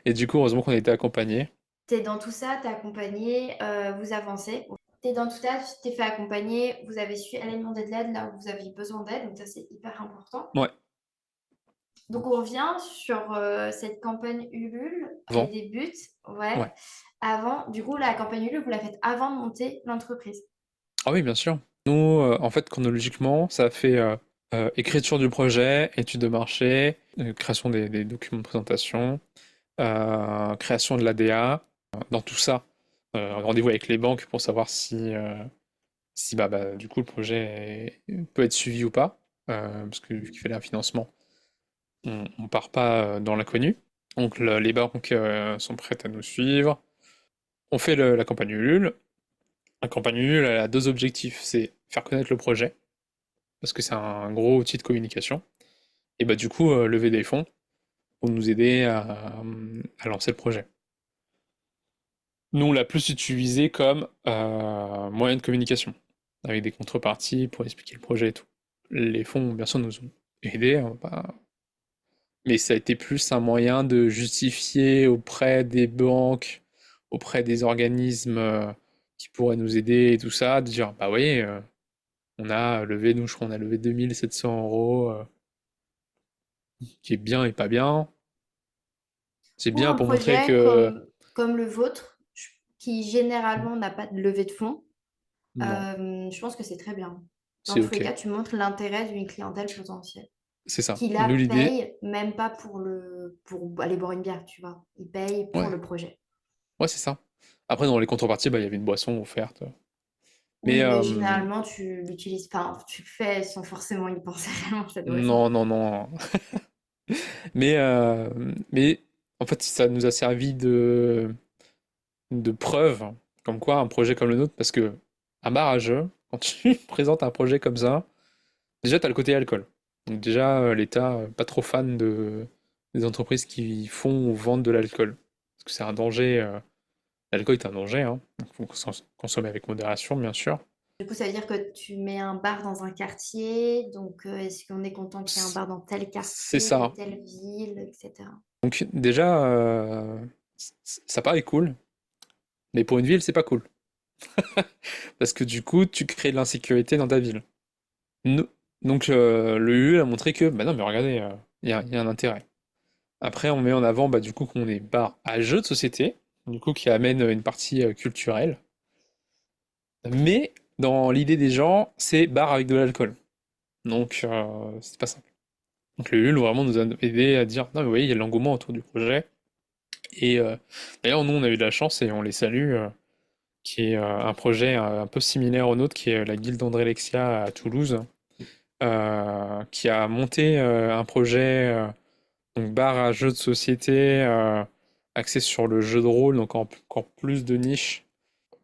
Et du coup, heureusement qu'on a été accompagnés. T'es dans tout ça, t'es accompagné, vous avancez. T'es dans tout ça, tu t'es fait accompagner, vous avez su aller demander de l'aide là où vous aviez besoin d'aide, donc ça c'est hyper important. Ouais, Donc on revient sur cette campagne Ulule qui avant. débute, ouais, Ouais. avant, du coup la campagne Ulule, vous la faites avant de monter l'entreprise. Ah oui, bien sûr. Nous, en fait, chronologiquement, ça a fait écriture du projet, étude de marché, création des documents de présentation, création de l'ADA. Dans tout ça, rendez-vous avec les banques pour savoir si du coup le projet peut être suivi ou pas, parce que vu qu'il fallait un financement, on part pas dans l'inconnu. Donc les banques sont prêtes à nous suivre. On fait la campagne Ulule. La campagne Ulule elle a deux objectifs, c'est faire connaître le projet, parce que c'est un gros outil de communication, et bah du coup lever des fonds pour nous aider à lancer le projet. Nous, on l'a plus utilisé comme moyen de communication, avec des contreparties pour expliquer le projet et tout. Les fonds, bien sûr, nous ont aidés, hein, mais ça a été plus un moyen de justifier auprès des banques, auprès des organismes qui pourraient nous aider et tout ça, de dire, bah oui, on a levé, nous, je crois, on a levé 2700 euros qui est bien et pas bien. C'est Pour bien un pour montrer projet que comme le vôtre, qui généralement n'a pas de levée de fonds, non, je pense que c'est très bien. Dans c'est tous les OK. cas, tu montres l'intérêt d'une clientèle potentielle. C'est ça. Qui la Nous, l'idée, paye, même pas pour aller boire une bière, tu vois. Il paye pour ouais, le projet. ouais, c'est ça. Après, dans les contreparties, bah, il y avait une boisson offerte. Mais Oui, mais généralement, tu l'utilises pas. Enfin, tu le fais sans forcément y penser réellement, cette boisson. non, non, non. Mais, euh, mais en fait, ça nous a servi de preuve, comme quoi un projet comme le nôtre, parce que un bar à jeu, quand tu présentes un projet comme ça, déjà, tu as le côté alcool. Donc déjà, l'État, pas trop fan des entreprises qui font ou vendent de l'alcool. Parce que c'est un danger. L'alcool est un danger, hein. Il faut consommer avec modération, bien sûr. Du coup, ça veut dire que tu mets un bar dans un quartier. Donc, est-ce qu'on est content qu'il y ait un C- bar dans tel C'est quartier, de ça. telle ville, etc. Donc déjà, ça paraît cool, mais pour une ville, c'est pas cool. Parce que du coup, tu crées de l'insécurité dans ta ville. Nous- donc le UE a montré que, bah non, mais regardez, il y a un intérêt. Après, on met en avant, bah, du coup, qu'on est bar à jeux de société, du coup, qui amène une partie culturelle. Mais dans l'idée des gens, c'est bar avec de l'alcool. Donc, c'est pas simple. Donc, le HUL vraiment nous a aidé à dire, non, mais vous voyez, il y a de l'engouement autour du projet. Et d'ailleurs, nous, on a eu de la chance et on les salue, qui est un projet un peu similaire au nôtre, qui est la Guilde André Lexia à Toulouse, qui a monté un projet, donc bar à jeux de société, axé sur le jeu de rôle, donc encore plus de niche.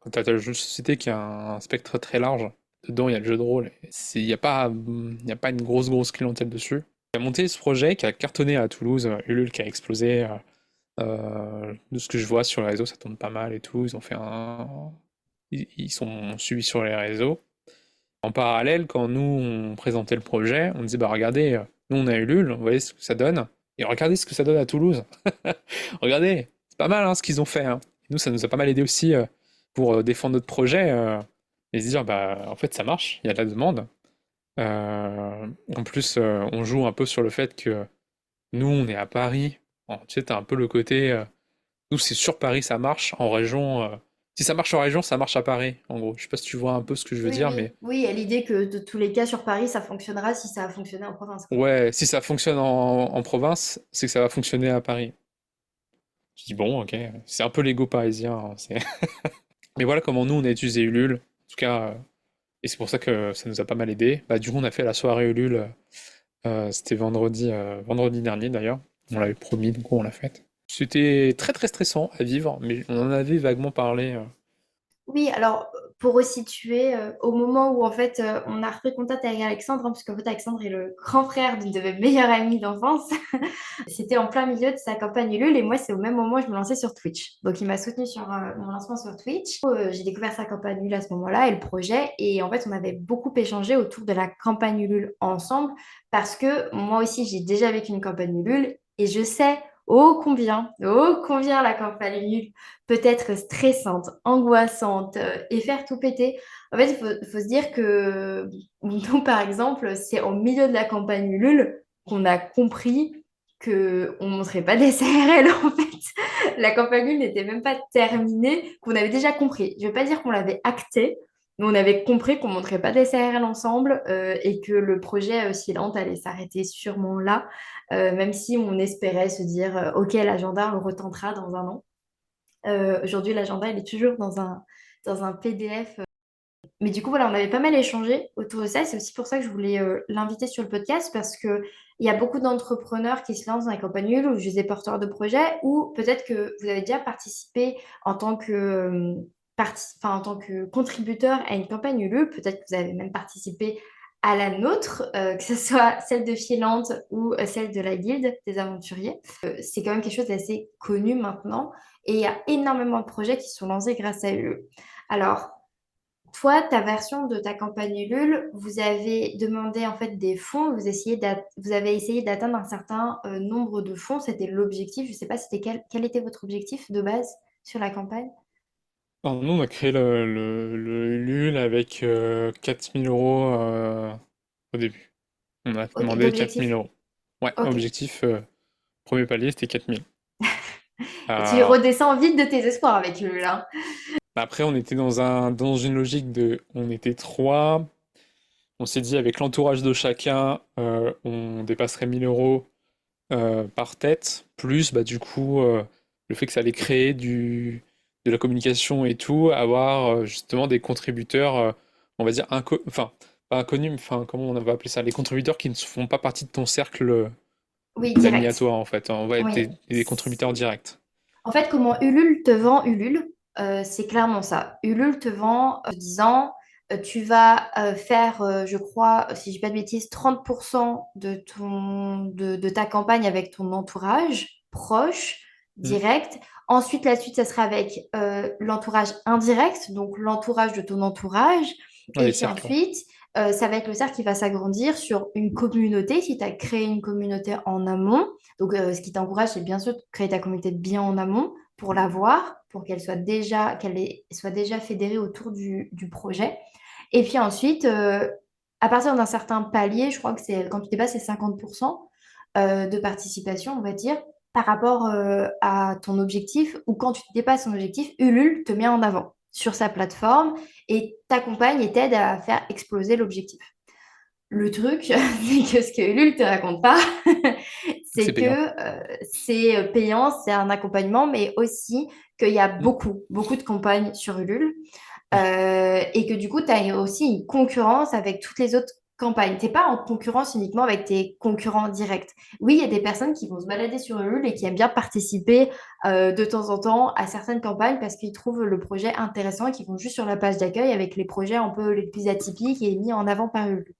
Quand tu as le jeu de société qui a un spectre très large, dedans il y a le jeu de rôle, il y a pas une grosse clientèle dessus. Il a monté ce projet qui a cartonné à Toulouse, Ulule qui a explosé. De ce que je vois sur les réseaux, ça tourne pas mal et tout. Ils sont suivis sur les réseaux. En parallèle, quand nous on présentait le projet, on disait bah regardez, nous on a Ulule, vous voyez ce que ça donne. Et regardez ce que ça donne à Toulouse. Regardez, c'est pas mal hein, ce qu'ils ont fait, hein. Et nous, ça nous a pas mal aidé aussi pour défendre notre projet et se dire bah en fait ça marche, il y a de la demande. En plus, on joue un peu sur le fait que nous on est à Paris. Bon, tu sais, t'as un peu le côté nous, c'est sur Paris, ça marche. En région, si ça marche en région, ça marche à Paris, en gros. Je sais pas si tu vois un peu ce que je veux Oui, dire, oui. mais Oui, il y a l'idée que de tous les cas, sur Paris, ça fonctionnera si ça a fonctionné en province, quoi. ouais, si ça fonctionne en province, c'est que ça va fonctionner à Paris. Je dis bon, ok, c'est un peu l'ego parisien, hein, mais voilà comment nous on a utilisé Ulule. En tout cas, et c'est pour ça que ça nous a pas mal aidé. Bah, du coup, on a fait la soirée Ulule. C'était vendredi dernier d'ailleurs. On l'avait promis, donc on l'a faite. C'était très très stressant à vivre, mais on en avait vaguement parlé. Oui, alors pour resituer, au moment où en fait on a repris contact avec Alexandre, hein, parce qu'en fait Alexandre est le grand frère d'une de mes meilleures amies d'enfance, c'était en plein milieu de sa campagne Ulule et moi c'est au même moment où je me lançais sur Twitch. Donc il m'a soutenue sur mon lancement sur Twitch. J'ai découvert sa campagne Ulule à ce moment-là et le projet et en fait on avait beaucoup échangé autour de la campagne Ulule ensemble parce que moi aussi j'ai déjà vécu une campagne Ulule et je sais ô combien la campagne Ulule peut être stressante, angoissante et faire tout péter. En fait, il faut se dire que nous, par exemple, c'est au milieu de la campagne Ulule qu'on a compris qu'on ne montrait pas des CRL en fait. La campagne Ulule n'était même pas terminée, qu'on avait déjà compris. Je ne veux pas dire qu'on l'avait acté, mais on avait compris qu'on ne montrait pas des CRL ensemble et que le projet Silente allait s'arrêter sûrement là, même si on espérait se dire ok, l'agenda, on le retentera dans un an. Aujourd'hui, l'agenda, il est toujours dans un PDF. Mais du coup, voilà, on avait pas mal échangé autour de ça. C'est aussi pour ça que je voulais l'inviter sur le podcast parce qu'il y a beaucoup d'entrepreneurs qui se lancent dans les campagnes Ulule ou juste des porteurs de projets ou peut-être que vous avez déjà participé en tant que, en tant que contributeur à une campagne Ulule. Peut-être que vous avez même participé à la nôtre, que ce soit celle de Filante ou celle de la Guilde des aventuriers. C'est quand même quelque chose d'assez connu maintenant et il y a énormément de projets qui sont lancés grâce à Ulule. Alors, toi, ta version de ta campagne Ulule, vous avez demandé en fait des fonds, vous avez essayé d'atteindre un certain nombre de fonds, c'était l'objectif. Je ne sais pas, c'était quel était votre objectif de base sur la campagne? Alors, nous, on a créé le Ulule avec 4000 € au début. On a Ok, demandé 4000 d'objectif. euros. Ouais, Ok. objectif, premier palier, c'était 4000. Tu Euh, redescends vite de tes espoirs avec eux, là. Après, on était dans une logique on était trois. On s'est dit, avec l'entourage de chacun, on dépasserait 1000 euros par tête, plus bah, du coup le fait que ça allait créer de la communication et tout, avoir justement des contributeurs, on va dire, enfin, pas inconnus, mais enfin, comment on va appeler ça, les contributeurs qui ne font pas partie de ton cercle Oui, d'amis à direct. toi, en fait. On va être Oui. des contributeurs directs. En fait, comment Ulule te vend Ulule, c'est clairement ça. Ulule te vend disant tu vas faire, je crois, si je dis pas de bêtises, 30% de ta campagne avec ton entourage proche, Mm. direct. Ensuite, la suite, ça sera avec l'entourage indirect, donc l'entourage de ton entourage. Ouais, Et les puis cercles, ouais. ensuite, ça va être le cercle qui va s'agrandir sur une communauté, si tu as créé une communauté en amont. Donc, ce qui t'encourage, c'est bien sûr de créer ta communauté bien en amont pour la voir, pour soit déjà fédérée autour du projet. Et puis ensuite, à partir d'un certain palier, je crois que c'est quand tu dépasses les 50% de participation, on va dire, par rapport à ton objectif, ou quand tu dépasses ton objectif, Ulule te met en avant sur sa plateforme et t'accompagne et t'aide à faire exploser l'objectif. Le truc, c'est que ce que Ulule te raconte pas, C'est c'est que payant. c'est payant, c'est un accompagnement, mais aussi qu'il y a Mm. beaucoup de campagnes sur Ulule et que du coup, tu as aussi une concurrence avec toutes les autres campagnes. Tu n'es pas en concurrence uniquement avec tes concurrents directs. Oui, il y a des personnes qui vont se balader sur Ulule et qui aiment bien participer de temps en temps à certaines campagnes parce qu'ils trouvent le projet intéressant et qui vont juste sur la page d'accueil avec les projets un peu les plus atypiques et mis en avant par Ulule.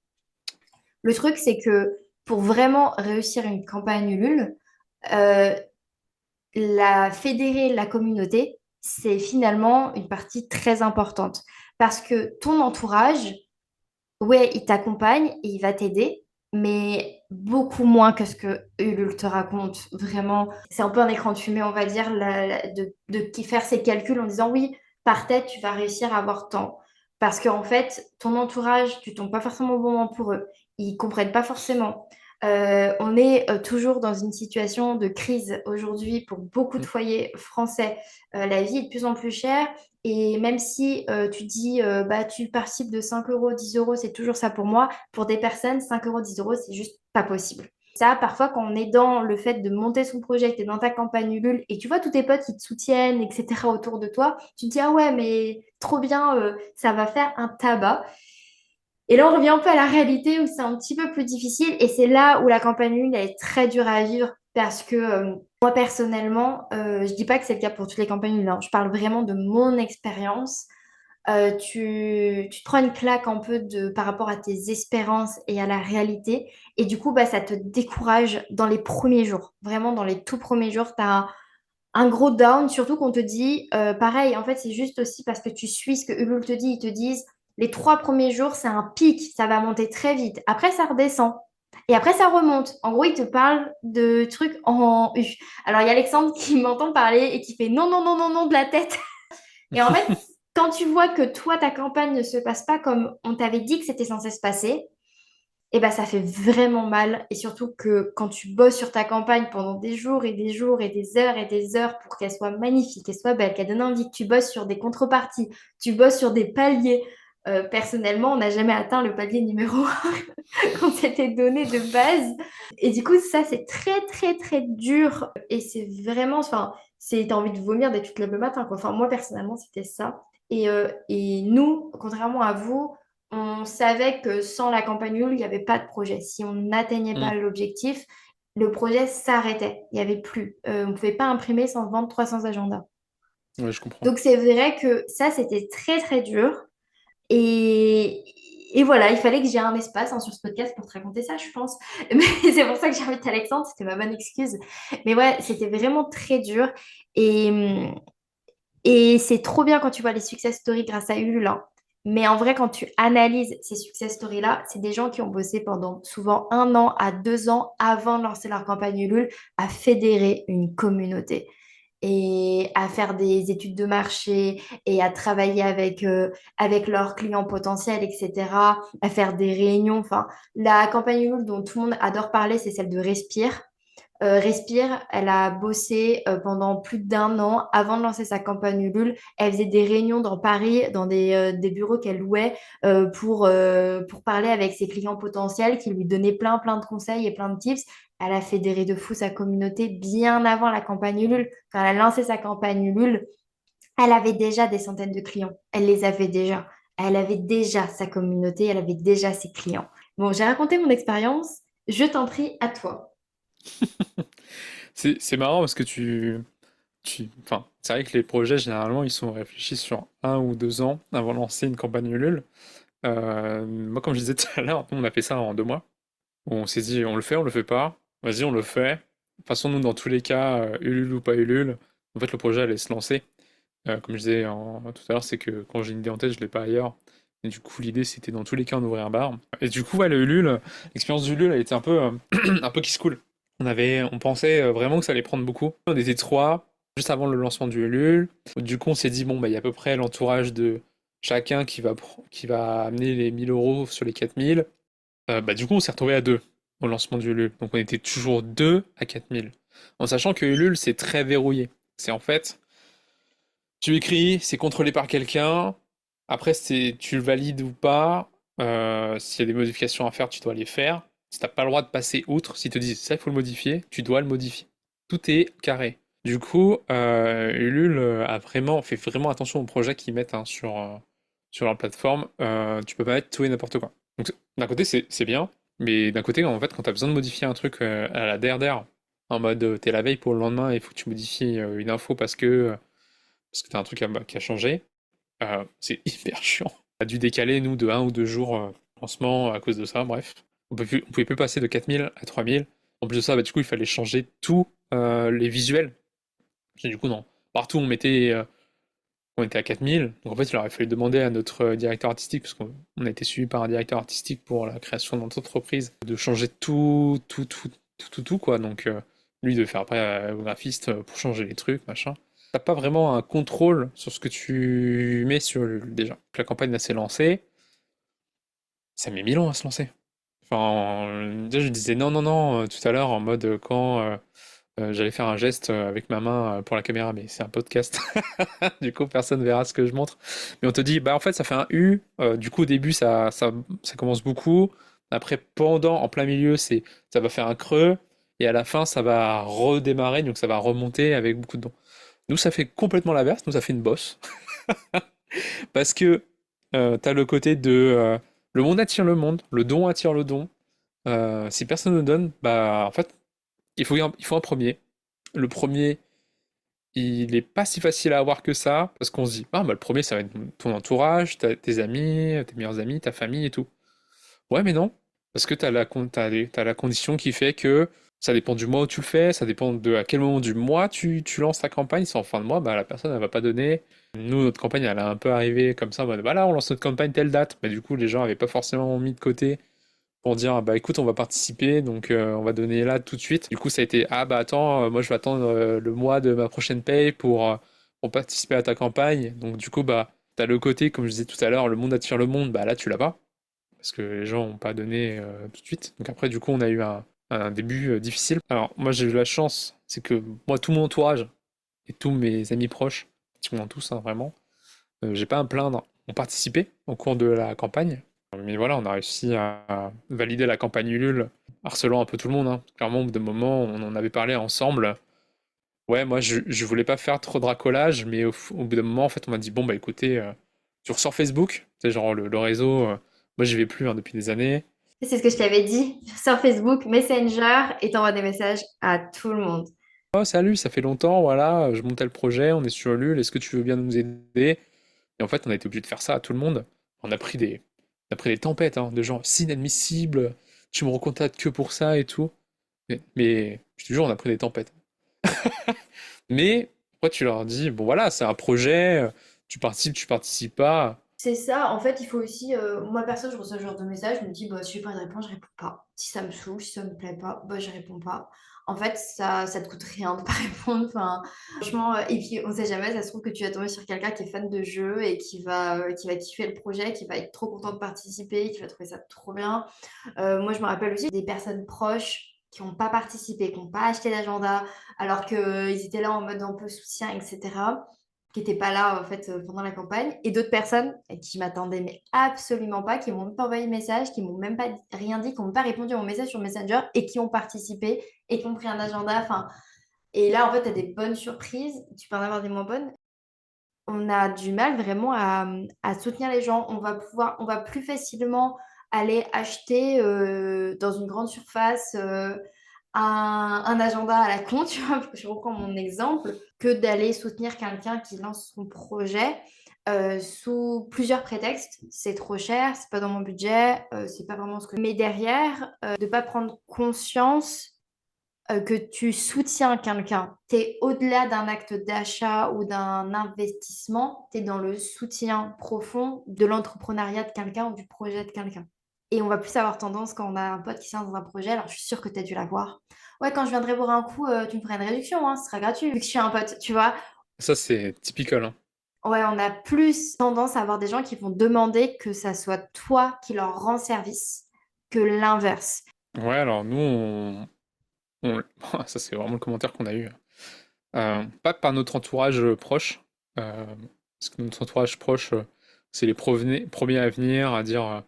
Le truc, c'est que pour vraiment réussir une campagne Ulule, euh, la fédérer la communauté, c'est finalement une partie très importante. Parce que ton entourage, ouais, il t'accompagne et il va t'aider, mais beaucoup moins que ce que Ulule te raconte. Vraiment, c'est un peu un écran de fumée, on va dire, de faire ses calculs en disant oui, par tête, tu vas réussir à avoir tant. Parce qu'en fait, ton entourage, tu tombes pas forcément au bon moment pour eux. Ils comprennent pas forcément. On est toujours dans une situation de crise aujourd'hui pour beaucoup de Mm. foyers français. La vie est de plus en plus chère. Et même si tu dis, bah, tu participes de 5 euros, 10 euros, c'est toujours ça pour moi, pour des personnes, 5 euros, 10 euros, c'est juste pas possible. Ça, parfois, quand on est dans le fait de monter son projet, que tu es dans ta campagne Ulule et tu vois tous tes potes qui te soutiennent, etc. autour de toi, tu te dis, ah ouais, mais trop bien, ça va faire un tabac. Et là, on revient un peu à la réalité où c'est un petit peu plus difficile et c'est là où la campagne Ulule elle est très dure à vivre parce que moi, personnellement, je dis pas que c'est le cas pour toutes les campagnes Ulule, hein. Je parle vraiment de mon expérience. Tu te prends une claque un peu par rapport à tes espérances et à la réalité. Et du coup, bah, ça te décourage dans les premiers jours. Vraiment, dans les tout premiers jours, tu as un gros down, surtout qu'on te dit, pareil, en fait, c'est juste aussi parce que tu suis ce que Ulule te dit. Ils te disent, les 3 premiers jours, c'est un pic, ça va monter très vite. Après, ça redescend. Et après, ça remonte. En gros, ils te parlent de trucs en U. Alors, il y a Alexandre qui m'entend parler et qui fait non, non, non, non, non de la tête. Et en fait, quand tu vois que toi, ta campagne ne se passe pas comme on t'avait dit que c'était censé se passer, eh ben, ça fait vraiment mal. Et surtout que quand tu bosses sur ta campagne pendant des jours et des jours et des heures pour qu'elle soit magnifique, qu'elle soit belle, qu'elle donne envie, que tu bosses sur des contreparties, tu bosses sur des paliers. Personnellement, on n'a jamais atteint le palier numéro 1 qu'on s'était donné de base. Et du coup, ça, c'est très, très, très dur. Et c'est vraiment, enfin, t'as envie de vomir dès que tu te lèves le matin, quoi. Enfin, moi, personnellement, c'était ça. Et nous, contrairement à vous, on savait que sans la campagne Ulule, il n'y avait pas de projet. Si on n'atteignait pas Mm. l'objectif, le projet s'arrêtait. Il n'y avait plus. On ne pouvait pas imprimer sans vendre 300 agendas. Ouais, je comprends. Donc, c'est vrai que ça, c'était très, très dur. Et, et voilà, il fallait que j'ai un espace hein, sur ce podcast pour te raconter ça, je pense. Mais c'est pour ça que j'ai invité Alexandre, c'était ma bonne excuse. Mais ouais, c'était vraiment très dur. Et, et c'est trop bien quand tu vois les success stories grâce à Ulule, hein. Mais en vrai, quand tu analyses ces success stories-là, c'est des gens qui ont bossé pendant souvent 1 an à 2 ans avant de lancer leur campagne Ulule à fédérer une communauté. et à faire des études de marché et à travailler avec leurs clients potentiels, etc., à faire des réunions. Enfin, la campagne Ulule dont tout le monde adore parler, c'est celle de Respire. Respire, elle a bossé pendant plus d'un an avant de lancer sa campagne Ulule. Elle faisait des réunions dans Paris, dans des bureaux qu'elle louait pour parler avec ses clients potentiels qui lui donnaient plein de conseils et plein de tips. Elle a fédéré de fou sa communauté bien avant la campagne Ulule. Quand elle a lancé sa campagne Ulule, elle avait déjà des centaines de clients. Elle les avait déjà. Elle avait déjà sa communauté, elle avait déjà ses clients. Bon, j'ai raconté mon expérience. Je t'en prie, à toi. C'est marrant parce que enfin, c'est vrai que les projets, généralement, ils sont réfléchis sur 1 ou 2 ans avant de lancer une campagne Ulule. Moi, comme je disais tout à l'heure, nous, on a fait ça en 2 mois. On s'est dit, on le fait, on le fait pas. Vas-y, on le fait. De toute façon, nous, dans tous les cas, Ulule ou pas Ulule, en fait, le projet allait se lancer. Comme je disais tout à l'heure, c'est que quand j'ai une idée en tête, je l'ai pas ailleurs. Et du coup, l'idée, c'était dans tous les cas d'ouvrir un bar. Et du coup, ouais, le Ulule, l'expérience du Ulule, elle était un peu, un peu qui se coule. On pensait vraiment que ça allait prendre beaucoup. On était trois, juste avant le lancement du Ulule. Du coup, on s'est dit, bon, bah, il y a à peu près l'entourage de chacun qui va amener les 1 000 € sur les 4 000. Bah, du coup, on s'est retrouvé à deux au lancement du Ulule. Donc, on était toujours deux à 4 000. En sachant que Ulule, c'est très verrouillé. C'est en fait, tu écris, c'est contrôlé par quelqu'un. Après, tu le valides ou pas. S'il y a des modifications à faire, tu dois les faire. Si t'as pas le droit de passer outre, s'ils te disent ça, il faut le modifier, tu dois le modifier. Tout est carré. Du coup, Ulule fait vraiment attention aux projets qu'ils mettent hein, sur leur plateforme. Tu peux pas mettre tout et n'importe quoi. Donc, d'un côté, c'est bien, mais d'un côté, en fait, quand tu as besoin de modifier un truc à la der, en mode t'es la veille pour le lendemain et il faut que tu modifies une info parce que t'as un truc qui a changé, c'est hyper chiant. On a dû décaler, nous, de 1 ou 2 jours lancement à cause de ça, bref. On pouvait plus passer de 4 000 à 3 000. En plus de ça, bah, du coup, il fallait changer tous les visuels. Et du coup, non. Partout, on était à 4 000. Donc en fait, il aurait fallu demander à notre directeur artistique, parce qu'on a été suivi par un directeur artistique pour la création de notre entreprise, de changer tout, quoi. Donc lui, de faire après au graphiste pour changer les trucs, machin. T'as pas vraiment un contrôle sur ce que tu mets déjà. La campagne là s'est lancée, ça met 1000 ans à se lancer. Enfin, déjà, je disais non, non, non, tout à l'heure, en mode quand j'allais faire un geste avec ma main pour la caméra, mais c'est un podcast. Du coup, personne verra ce que je montre. Mais on te dit, bah en fait, ça fait un U. Du coup, au début, ça commence beaucoup. Après, en plein milieu, ça va faire un creux. Et à la fin, ça va redémarrer, donc ça va remonter avec beaucoup de dons. Nous, ça fait complètement l'inverse. Nous, ça fait une bosse. Parce que t'as le côté de le monde attire le monde, le don attire le don. Si personne ne donne, bah en fait, il faut un premier. Le premier, il est pas si facile à avoir que ça, parce qu'on se dit, ah bah le premier ça va être ton entourage, tes amis, tes meilleurs amis, ta famille et tout. Ouais mais non, parce que t'as la condition qui fait que ça dépend du mois où tu le fais, ça dépend de à quel moment du mois tu lances ta campagne, si en fin de mois, bah la personne elle va pas donner. Nous, notre campagne, elle a un peu arrivé comme ça, en mode, voilà, on lance notre campagne telle date, mais du coup les gens avaient pas forcément mis de côté pour dire bah écoute on va participer donc on va donner là tout de suite. Du coup ça a été ah bah attends moi je vais attendre le mois de ma prochaine paye pour participer à ta campagne. Donc du coup bah t'as le côté comme je disais tout à l'heure le monde attire le monde, bah là tu l'as pas parce que les gens ont pas donné tout de suite. Donc après du coup on a eu un début difficile. Alors moi j'ai eu la chance c'est que moi tout mon entourage et tous mes amis proches, pratiquement tous hein, vraiment, j'ai pas à me plaindre, ont participé au cours de la campagne. Mais voilà, on a réussi à valider la campagne Ulule, harcelant un peu tout le monde, hein. Clairement, au bout d'un moment, on en avait parlé ensemble. Ouais, moi, je voulais pas faire trop de racolage, mais au bout d'un moment, en fait, on m'a dit, bon, bah écoutez, tu ressors Facebook, c'est genre le réseau, moi, j'y vais plus hein, depuis des années. C'est ce que je t'avais dit sur Facebook, Messenger, et t'envoies des messages à tout le monde. Oh, salut, ça fait longtemps, voilà, je montais le projet, on est sur Ulule, est-ce que tu veux bien nous aider? Et en fait, on a été obligé de faire ça à tout le monde. On a pris des tempêtes, hein, de gens, c'est inadmissible, tu me recontactes que pour ça et tout. Mais je te jure, on a pris des tempêtes. Mais après, tu leur dis, bon voilà, c'est un projet, tu participes pas. C'est ça, en fait, il faut aussi. Moi, perso, je reçois ce genre de message, je me dis, bah, si j'ai pas de réponse, je réponds pas. Si ça me saoule, si ça me plaît pas, bah, je réponds pas. En fait, ça te coûte rien de pas répondre. Enfin, franchement, et puis on sait jamais, ça se trouve que tu vas tomber sur quelqu'un qui est fan de jeu et qui va kiffer le projet, qui va être trop content de participer, qui va trouver ça trop bien. Moi, je me rappelle aussi des personnes proches qui n'ont pas participé, qui n'ont pas acheté l'agenda, alors qu'ils étaient là en mode un peu soutien, etc., qui n'étaient pas là, en fait, pendant la campagne. Et d'autres personnes qui m'attendaient, mais absolument pas, qui m'ont même pas envoyé de message, qui m'ont même pas rien dit, qui n'ont pas répondu à mon message sur Messenger et qui ont participé et qui ont pris un agenda. Enfin, et là, en fait, tu as des bonnes surprises. Tu peux en avoir des moins bonnes. On a du mal vraiment à soutenir les gens. On va plus facilement aller acheter dans une grande surface un agenda à la con, tu vois, je reprends mon exemple, que d'aller soutenir quelqu'un qui lance son projet sous plusieurs prétextes. C'est trop cher, c'est pas dans mon budget, c'est pas vraiment ce que. Mais derrière, de pas prendre conscience que tu soutiens quelqu'un. Tu es au-delà d'un acte d'achat ou d'un investissement, tu es dans le soutien profond de l'entrepreneuriat de quelqu'un ou du projet de quelqu'un. Et on va plus avoir tendance quand on a un pote qui se lance dans un projet, alors je suis sûre que tu as dû l'avoir. Ouais, quand je viendrai boire un coup, tu me feras une réduction, hein, ce sera gratuit, vu que je suis un pote, tu vois. Ça, c'est typical, hein. Ouais, on a plus tendance à avoir des gens qui vont demander que ça soit toi qui leur rend service que l'inverse. Ouais, alors nous, ça c'est vraiment le commentaire qu'on a eu. Pas par notre entourage proche, parce que notre entourage proche, c'est les premiers à venir, à dire,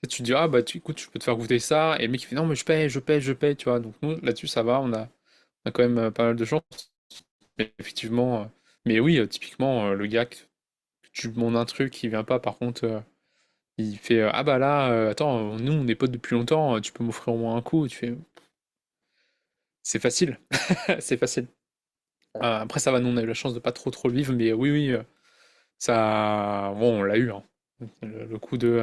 tu te dis, ah bah écoute, je peux te faire goûter ça, et le mec il fait, non mais je paye, tu vois, donc nous, là-dessus, ça va, on a quand même pas mal de chance, mais effectivement, mais oui, typiquement, le gars que tu demandes un truc, il vient pas, par contre, il fait, ah bah là, attends, nous, on est potes depuis longtemps, tu peux m'offrir au moins un coup, et tu fais, c'est facile, c'est facile. Après, ça va, nous, on a eu la chance de pas trop le vivre, mais oui, oui, ça, bon, on l'a eu, hein. Le coup de.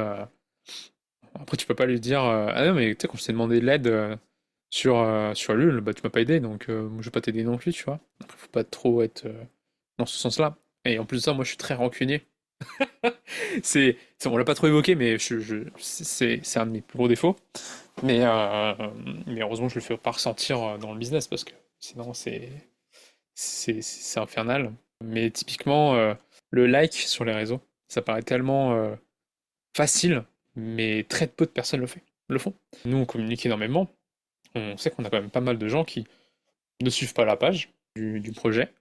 Après, tu peux pas lui dire, ah non, mais tu sais, quand je t'ai demandé de l'aide sur LUL, bah tu m'as pas aidé, donc je vais pas t'aider non plus, tu vois. Après, faut pas trop être dans ce sens-là. Et en plus de ça, moi, je suis très rancunier. On l'a pas trop évoqué, mais c'est un de mes plus gros défauts. Mais, euh, mais heureusement, je le fais pas ressentir dans le business parce que sinon, c'est infernal. Mais typiquement, le like sur les réseaux, ça paraît tellement facile, mais très peu de personnes le font. Nous, on communique énormément. On sait qu'on a quand même pas mal de gens qui ne suivent pas la page du projet.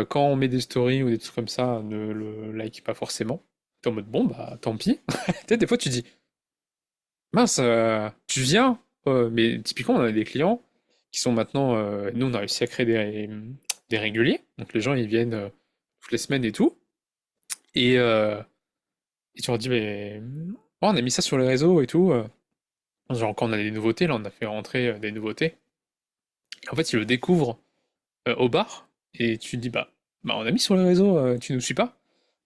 Quand on met des stories ou des trucs comme ça, ne le like pas forcément. T'es en mode bon, bah tant pis. Tu sais, des fois, tu dis mince, tu viens. Mais typiquement, on a des clients qui sont maintenant. Nous, on a réussi à créer des réguliers. Donc les gens, ils viennent toutes les semaines et tout. Et, euh, et tu leur dis, mais oh, on a mis ça sur les réseaux et tout. Genre, quand on a des nouveautés, là, on a fait rentrer des nouveautés. Et en fait, ils le découvrent au bar. Et tu te dis, bah, on a mis sur les réseaux, tu nous suis pas?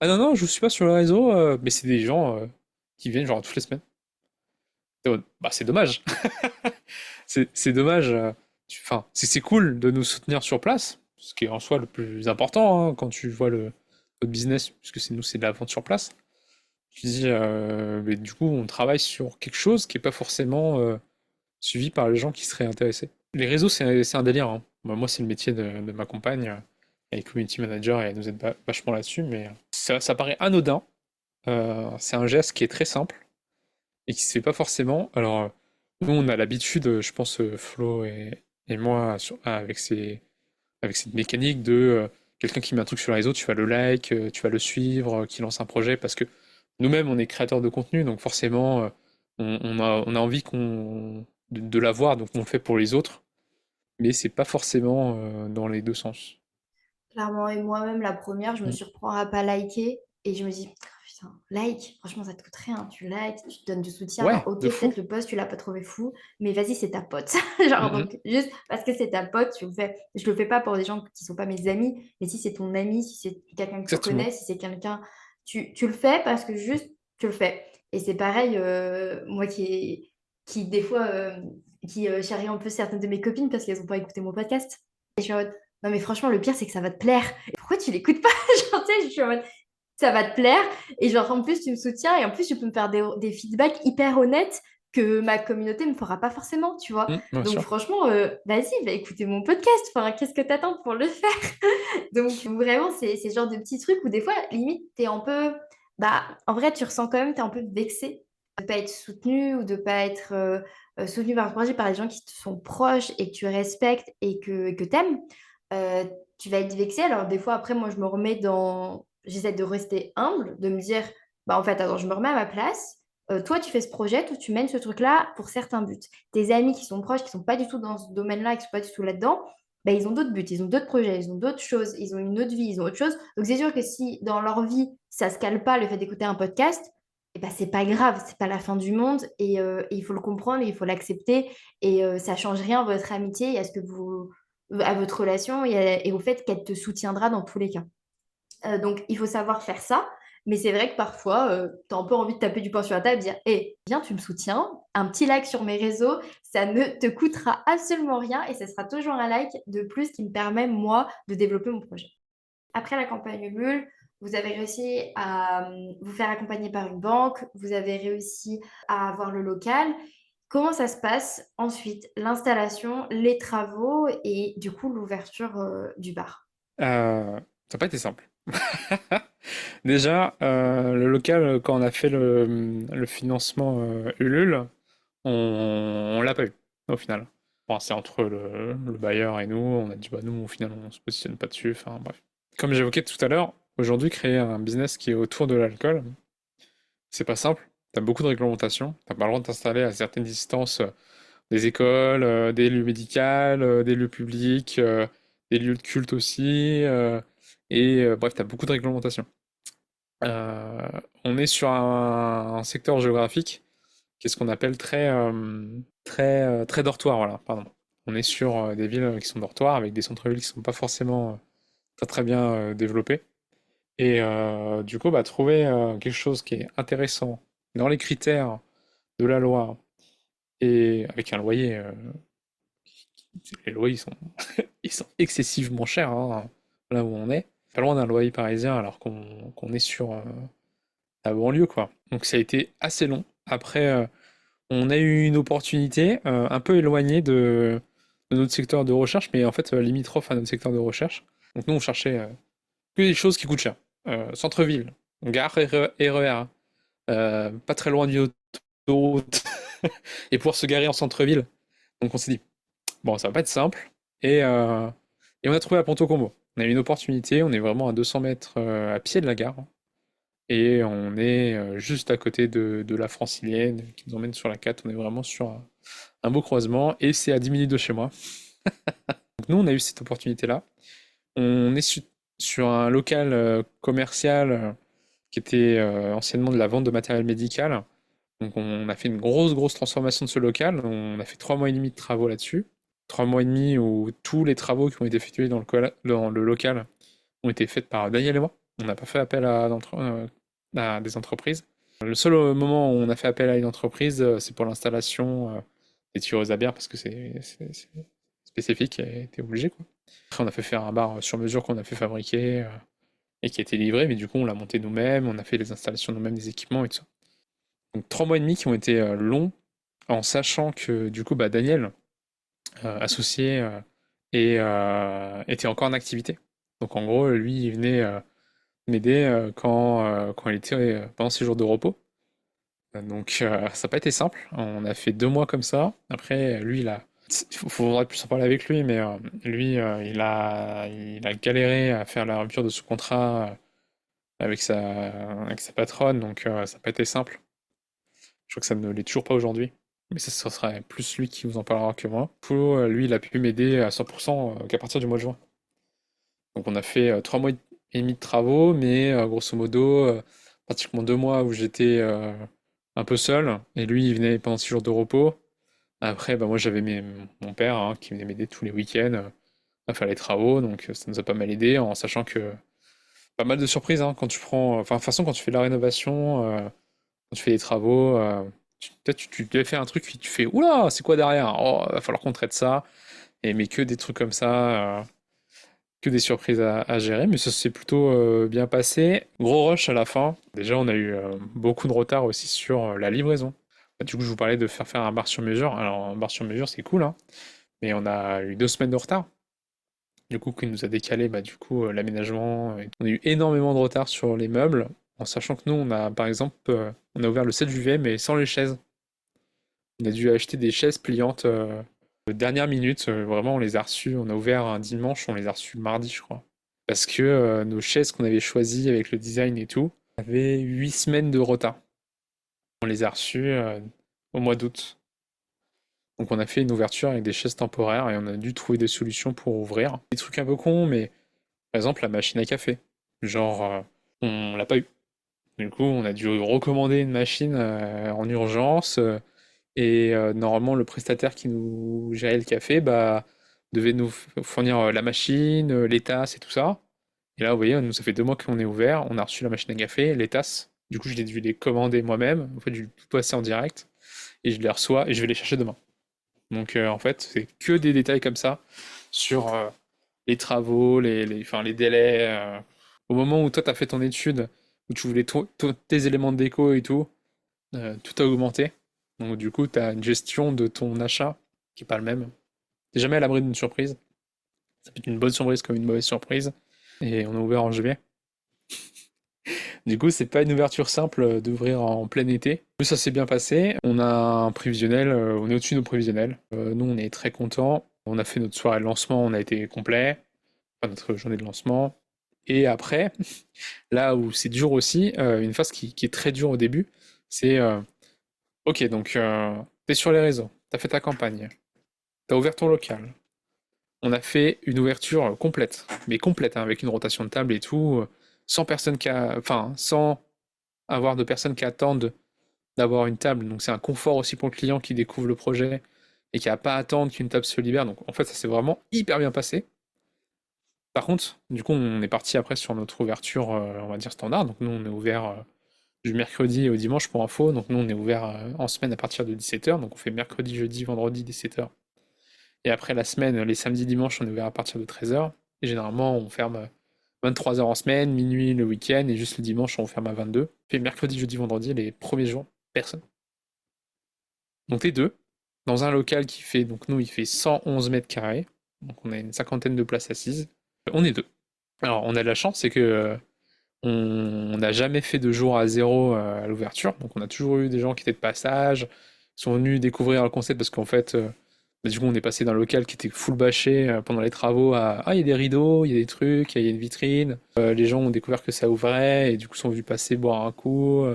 Ah non, non, je vous suis pas sur les réseaux, mais c'est des gens qui viennent genre toutes les semaines. Bah, c'est dommage. C'est dommage. Enfin, c'est cool de nous soutenir sur place, ce qui est en soi le plus important hein, quand tu vois notre business, puisque c'est de la vente sur place. Tu dis, mais du coup, on travaille sur quelque chose qui est pas forcément suivi par les gens qui seraient intéressés. Les réseaux, c'est un délire, hein. Moi, c'est le métier de ma compagne. Elle est community manager et elle nous aide vachement là-dessus, mais ça paraît anodin. C'est un geste qui est très simple et qui se fait pas forcément. Alors, nous, on a l'habitude, je pense, Flo et moi, avec cette mécanique de quelqu'un qui met un truc sur les réseaux, tu vas le like, tu vas le suivre, qui lance un projet, parce que nous-mêmes, on est créateurs de contenu, donc forcément, on a envie de l'avoir, donc on le fait pour les autres, mais c'est pas forcément dans les deux sens. Clairement, et moi-même, la première, je me Mm. surprends à pas liker et je me dis, ah, putain, like, franchement, ça te coûte rien. Tu likes, tu te donnes du soutien. Ouais, Ok, de fou. peut-être le post, tu l'as pas trouvé fou, mais vas-y, c'est ta pote. Genre, Mm, mm. donc, juste parce que c'est ta pote, tu le fais. Je le fais pas pour des gens qui sont pas mes amis, mais si c'est ton ami, si c'est quelqu'un que tu Exactement. connais, si c'est quelqu'un, tu le fais parce que juste, tu le fais. Et c'est pareil, moi qui des fois, qui charrie un peu certaines de mes copines parce qu'elles ont pas écouté mon podcast. Et je suis en mode, non mais franchement, le pire, c'est que ça va te plaire. Et pourquoi tu l'écoutes pas? Genre, tu sais, je suis en mode, ça va te plaire. Et genre, en plus, tu me soutiens et en plus, tu peux me faire des feedbacks hyper honnêtes que ma communauté me fera pas forcément, tu vois. Bien Donc, sûr. franchement, vas-y, va écouter mon podcast. Enfin, qu'est-ce que t'attends pour le faire? Donc, vraiment, c'est ce genre de petits trucs où des fois, limite, t'es un peu. Bah, en vrai, tu ressens quand même, t'es un peu vexé de pas être soutenu ou de pas être soutenu par un projet par les gens qui te sont proches et que tu respectes et que t'aimes. Euh, Tu vas être vexé. Alors, des fois, après, moi, je me remets dans. J'essaie de rester humble, de me dire, bah, en fait, attends, je me remets à ma place. Toi, tu fais ce projet, toi, tu mènes ce truc-là pour certains buts. Tes amis qui sont proches, qui sont pas du tout dans ce domaine-là, qui sont pas du tout là-dedans, ben, ils ont d'autres buts, ils ont d'autres projets, ils ont d'autres choses, ils ont une autre vie, ils ont autre chose. Donc, c'est sûr que si dans leur vie, ça se cale pas le fait d'écouter un podcast, eh ben, c'est pas grave, c'est pas la fin du monde et il faut le comprendre, et il faut l'accepter et ça change rien à votre amitié et à ce que vous à votre relation et au fait qu'elle te soutiendra dans tous les cas. Donc, il faut savoir faire ça. Mais c'est vrai que parfois, tu as un peu envie de taper du poing sur la table et de dire, hé, viens, tu me soutiens. Un petit like sur mes réseaux, ça ne te coûtera absolument rien et ça sera toujours un like de plus qui me permet, moi, de développer mon projet. Après la campagne Ulule, vous avez réussi à vous faire accompagner par une banque, vous avez réussi à avoir le local. Comment ça se passe ensuite, l'installation, les travaux et du coup l'ouverture du bar? Ça n'a pas été simple. Déjà, le local, quand on a fait le financement Ulule, on l'a pas eu, au final. Bon, c'est entre le bailleur et nous, on a dit, bah nous, au final, on se positionne pas dessus, enfin bref. Comme j'évoquais tout à l'heure, aujourd'hui, créer un business qui est autour de l'alcool, c'est pas simple. T'as beaucoup de réglementations, t'as pas le droit de t'installer à certaines distances des écoles, des lieux médicaux, des lieux publics, des lieux de culte aussi, bref, t'as beaucoup de réglementations. On est sur un secteur géographique qui est ce qu'on appelle très dortoir, voilà, pardon. On est sur des villes qui sont dortoirs avec des centres-villes qui sont pas forcément très très bien développés. Du coup, bah, trouver quelque chose qui est intéressant dans les critères de la loi et avec un loyer, les loyers ils sont excessivement chers hein, là où on est. Pas loin d'un loyer parisien alors qu'on est sur la banlieue, quoi. Donc ça a été assez long. Après, on a eu une opportunité un peu éloignée de notre secteur de recherche, mais en fait limitrophe à notre secteur de recherche. Donc nous, on cherchait que des choses qui coûtent cher. Centre-ville, gare RER, pas très loin d'une autoroute, et pouvoir se garer en centre-ville. Donc on s'est dit, bon, ça va pas être simple. Et on a trouvé à Ponto Combo. On a eu une opportunité, on est vraiment à 200 mètres à pied de la gare. Et on est juste à côté de la Francilienne qui nous emmène sur la 4. On est vraiment sur un beau croisement et c'est à 10 minutes de chez moi. Donc nous, on a eu cette opportunité-là. On est sur un local commercial qui était anciennement de la vente de matériel médical. Donc on a fait une grosse transformation de ce local. On a fait 3 mois et demi de travaux là-dessus. 3 mois et demi où tous les travaux qui ont été effectués dans le local ont été faits par Daniel et moi. On n'a pas fait appel à des entreprises. Le seul moment où on a fait appel à une entreprise, c'est pour l'installation des tireuses à bière parce que c'est spécifique et t'es obligé quoi. Après on a fait faire un bar sur mesure qu'on a fait fabriquer et qui a été livré, mais du coup on l'a monté nous-mêmes, on a fait les installations nous-mêmes des équipements et tout ça. Donc 3 mois et demi qui ont été longs en sachant que du coup bah, Daniel, associé, était encore en activité. Donc en gros lui il venait m'aider quand il était pendant ses jours de repos. Donc ça n'a pas été simple. On a fait 2 mois comme ça. Après, lui, faudrait plus en parler avec lui, mais lui, il a galéré à faire la rupture de ce contrat avec sa patronne, donc ça n'a pas été simple. Je crois que ça ne l'est toujours pas aujourd'hui. Mais ça serait plus lui qui vous en parlera que moi. Du coup, lui, il a pu m'aider à 100% qu'à partir du mois de juin. Donc on a fait 3 mois et demi de travaux, mais grosso modo, pratiquement 2 mois où j'étais un peu seul, et lui il venait pendant 6 jours de repos. Après, bah, moi j'avais mon père hein, qui venait m'aider tous les week-ends à faire les travaux, donc ça nous a pas mal aidé, en sachant que pas mal de surprises hein, quand tu prends, enfin de toute façon quand tu fais de la rénovation, quand tu fais des travaux, peut-être tu devais faire un truc, puis tu fais oula, c'est quoi derrière? Oh, va falloir qu'on traite ça, et mais que des trucs comme ça. que des surprises à gérer, mais ça s'est plutôt bien passé. Gros rush à la fin. Déjà, on a eu beaucoup de retard aussi sur la livraison. Du coup, je vous parlais de faire un bar sur mesure. Alors, un bar sur mesure, c'est cool, hein, mais on a eu 2 semaines de retard. Du coup, qui nous a décalé, du coup, l'aménagement. On a eu énormément de retard sur les meubles, en sachant que nous, on a, par exemple, on a ouvert le 7 juillet, mais sans les chaises. On a dû acheter des chaises pliantes dernière minute. Vraiment, on les a reçues. On a ouvert un dimanche, on les a reçues mardi, je crois. Parce que nos chaises qu'on avait choisies avec le design et tout avaient 8 semaines de retard. On les a reçues au mois d'août. Donc on a fait une ouverture avec des chaises temporaires et on a dû trouver des solutions pour ouvrir. Des trucs un peu cons, mais par exemple la machine à café. Genre, on l'a pas eu. Du coup, on a dû recommander une machine en urgence. Et normalement, le prestataire qui nous gérait le café devait nous fournir la machine, les tasses et tout ça. Et là, vous voyez, nous, ça fait 2 mois qu'on est ouvert. On a reçu la machine à café, les tasses. Du coup, j'ai dû les commander moi-même. En fait, j'ai tout passer en direct. Et je les reçois et je vais les chercher demain. Donc, en fait, c'est que des détails comme ça sur les travaux, enfin, les délais. Au moment où toi, tu as fait ton étude, où tu voulais tes éléments de déco et tout a augmenté. Donc du coup, tu as une gestion de ton achat qui est pas le même. T'es jamais à l'abri d'une surprise. Ça peut être une bonne surprise comme une mauvaise surprise. Et on a ouvert en juillet. Du coup, c'est pas une ouverture simple d'ouvrir en plein été. Mais ça s'est bien passé. On a un prévisionnel, on est au-dessus de nos prévisionnels. Nous, on est très contents. On a fait notre soirée de lancement, on a été complet. Enfin, notre journée de lancement. Et après, là où c'est dur aussi, une phase qui est très dure au début, c'est ok, donc t'es sur les réseaux, t'as fait ta campagne, t'as ouvert ton local. On a fait une ouverture complète, mais complète, hein, avec une rotation de table et tout, sans personne enfin, sans avoir de personnes qui attendent d'avoir une table. Donc c'est un confort aussi pour le client qui découvre le projet et qui a pas à attendre qu'une table se libère. Donc en fait, ça s'est vraiment hyper bien passé. Par contre, du coup, on est parti après sur notre ouverture, on va dire standard. Donc nous, on est ouvert du mercredi au dimanche pour info. Donc nous, on est ouvert en semaine à partir de 17h. Donc on fait mercredi, jeudi, vendredi, 17h. Et après la semaine, les samedis, dimanches, on est ouvert à partir de 13h. Et généralement, on ferme 23h en semaine, minuit le week-end, et juste le dimanche, on ferme à 22. Puis mercredi, jeudi, vendredi, les premiers jours, personne. Donc t'es deux, dans un local qui fait, donc nous, il fait 111 mètres carrés. Donc on a une cinquantaine de places assises. On est deux. Alors on a de la chance, c'est que on n'a jamais fait de jour à zéro à l'ouverture. Donc on a toujours eu des gens qui étaient de passage, qui sont venus découvrir le concept parce qu'en fait, du coup, on est passé d'un local qui était full bâché pendant les travaux à ah, il y a des rideaux, il y a des trucs, il y a une vitrine. Les gens ont découvert que ça ouvrait et du coup sont venus passer boire un coup,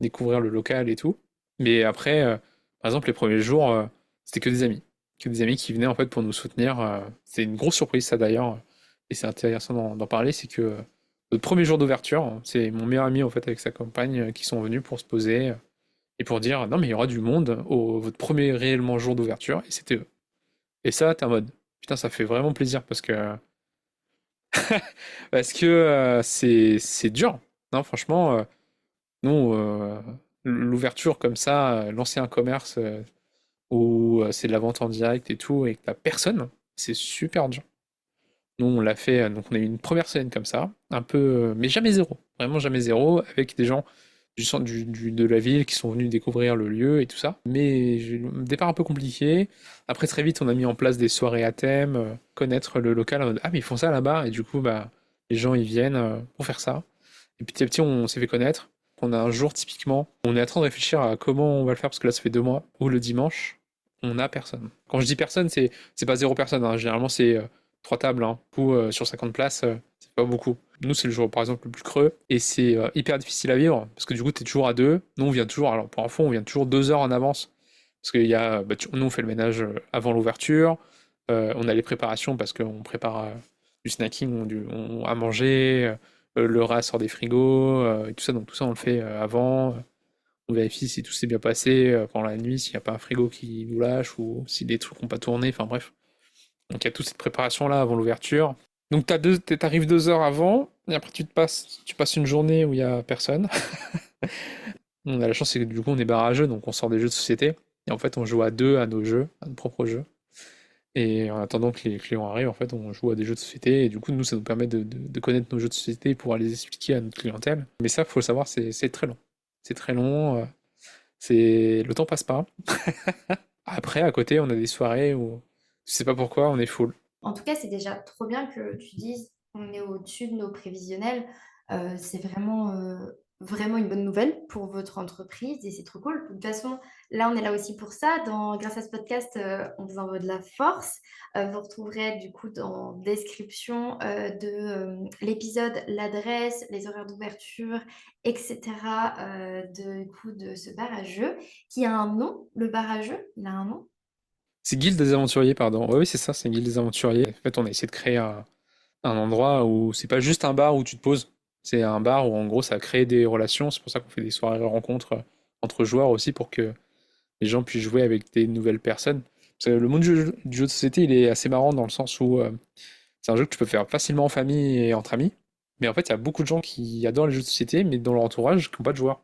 découvrir le local et tout. Mais après, par exemple, les premiers jours, c'était que des amis. Que des amis qui venaient en fait pour nous soutenir. C'est une grosse surprise ça d'ailleurs. Et c'est intéressant d'en parler, c'est que notre premier jour d'ouverture, hein, c'est mon meilleur ami en fait avec sa compagne qui sont venus pour se poser et pour dire non mais il y aura du monde au votre premier réellement jour d'ouverture et c'était eux. Et ça, t'es en mode putain ça fait vraiment plaisir parce que c'est dur. Non franchement, nous l'ouverture comme ça, lancer un commerce où c'est de la vente en direct et tout et que t'as personne, c'est super dur. Nous, on l'a fait, donc on a eu une première semaine comme ça, un peu, mais jamais zéro, vraiment jamais zéro, avec des gens du centre de la ville qui sont venus découvrir le lieu et tout ça. Mais départ un peu compliqué. Après, très vite, on a mis en place des soirées à thème, connaître le local en mode, ah, mais ils font ça là-bas, et du coup, les gens ils viennent pour faire ça. Et petit à petit, on s'est fait connaître. On a un jour typiquement, on est en train de réfléchir à comment on va le faire parce que là, ça fait 2 mois, où le dimanche, on a personne. Quand je dis personne, c'est pas zéro personne, hein. Généralement, c'est 3 tables, hein. Du coup, sur 50 places, c'est pas beaucoup. Nous, c'est le jour, par exemple, le plus creux, et c'est hyper difficile à vivre, parce que du coup, t'es toujours à deux. Nous, on vient toujours, alors pour info, on vient toujours 2 heures en avance, parce qu'il y a, nous, on fait le ménage avant l'ouverture, on a les préparations, parce qu'on prépare du snacking, à manger, le rat sort des frigos, et tout ça, donc tout ça, on le fait avant. On vérifie si tout s'est bien passé pendant la nuit, s'il n'y a pas un frigo qui nous lâche, ou si des trucs n'ont pas tourné, enfin bref. Donc il y a toute cette préparation-là avant l'ouverture. Donc t'arrives 2 heures avant, et après tu passes une journée où il y a personne. On a la chance, c'est que du coup on est barrageux, donc on sort des jeux de société. Et en fait on joue à deux à nos jeux, à nos propres jeux. Et en attendant que les clients arrivent, en fait, on joue à des jeux de société. Et du coup, nous, ça nous permet de connaître nos jeux de société pour les expliquer à notre clientèle. Mais ça, faut le savoir, c'est très long. C'est très long. Le temps passe pas. Après, à côté, on a des soirées où, je sais pas pourquoi, on est full. En tout cas, c'est déjà trop bien que tu dises on est au-dessus de nos prévisionnels. C'est vraiment une bonne nouvelle pour votre entreprise et c'est trop cool. De toute façon, là, on est là aussi pour ça. Grâce à ce podcast, on vous envoie de la force. Vous retrouverez du coup dans description de l'épisode, l'adresse, les horaires d'ouverture, etc. Du coup, de ce bar à jeux qui a un nom. Le bar à jeux, il a un nom. C'est Guilde des Aventuriers, pardon. Ouais, oui, c'est ça, c'est Guilde des Aventuriers. En fait, on a essayé de créer un endroit où c'est pas juste un bar où tu te poses. C'est un bar où, en gros, ça crée des relations. C'est pour ça qu'on fait des soirées rencontres entre joueurs aussi pour que les gens puissent jouer avec des nouvelles personnes. Parce que le monde du jeu de société, il est assez marrant dans le sens où c'est un jeu que tu peux faire facilement en famille et entre amis. Mais en fait, il y a beaucoup de gens qui adorent les jeux de société, mais dans leur entourage, qui n'ont pas de joueurs.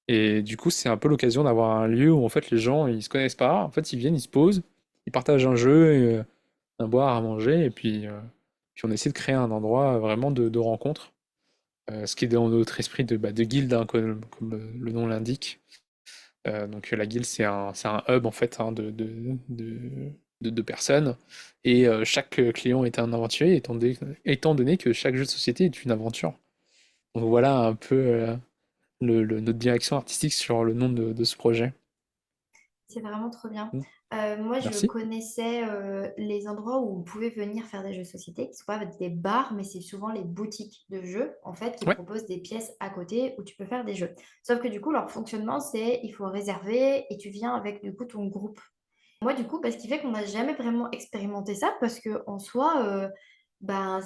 Et du coup, c'est un peu l'occasion d'avoir un lieu où en fait les gens ils se connaissent pas. En fait, ils viennent, ils se posent, ils partagent un jeu, un boire, à manger, et puis on essaie de créer un endroit vraiment de rencontre. Ce qui est dans notre esprit de guilde, hein, comme le nom l'indique. Donc la guilde, c'est un hub en fait hein, de personnes. Et chaque client est un aventurier, étant donné que chaque jeu de société est une aventure. Donc voilà un peu notre direction artistique sur le nom de ce projet. C'est vraiment trop bien. Mm. Moi, je Merci. connaissais les endroits où vous pouvez venir faire des jeux de société, qui ne sont pas des bars, mais c'est souvent les boutiques de jeux, en fait, qui Ouais, proposent des pièces à côté où tu peux faire des jeux. Sauf que du coup, leur fonctionnement, c'est il faut réserver et tu viens avec du coup ton groupe. Moi, du coup, ce qui fait qu'on n'a jamais vraiment expérimenté ça, parce que en soi, ben,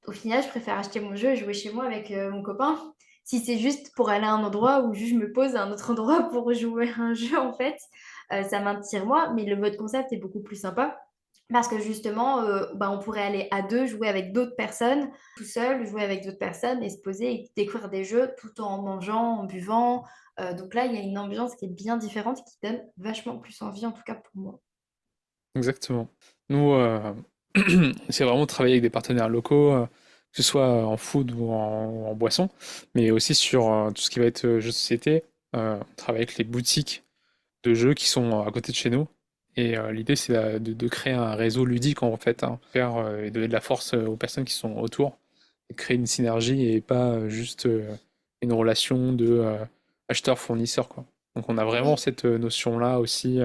au final, je préfère acheter mon jeu et jouer chez moi avec mon copain. Si c'est juste pour aller à un endroit où juste je me pose à un autre endroit pour jouer à un jeu, en fait, ça m'attire moi. Mais votre concept est beaucoup plus sympa. Parce que justement, on pourrait aller à deux, jouer avec d'autres personnes, tout seul, jouer avec d'autres personnes et se poser et découvrir des jeux tout en mangeant, en buvant. Donc là, il y a une ambiance qui est bien différente et qui donne vachement plus envie, en tout cas pour moi. exactement. Nous, c'est vraiment de travailler avec des partenaires locaux, que ce soit en food ou en boisson, mais aussi sur tout ce qui va être jeux de société. On travaille avec les boutiques de jeux qui sont à côté de chez nous. Et l'idée, c'est de créer un réseau ludique en fait, hein, faire et donner de la force aux personnes qui sont autour, et créer une synergie et pas juste une relation de acheteur-fournisseur, quoi. Donc on a vraiment Oui, cette notion-là aussi.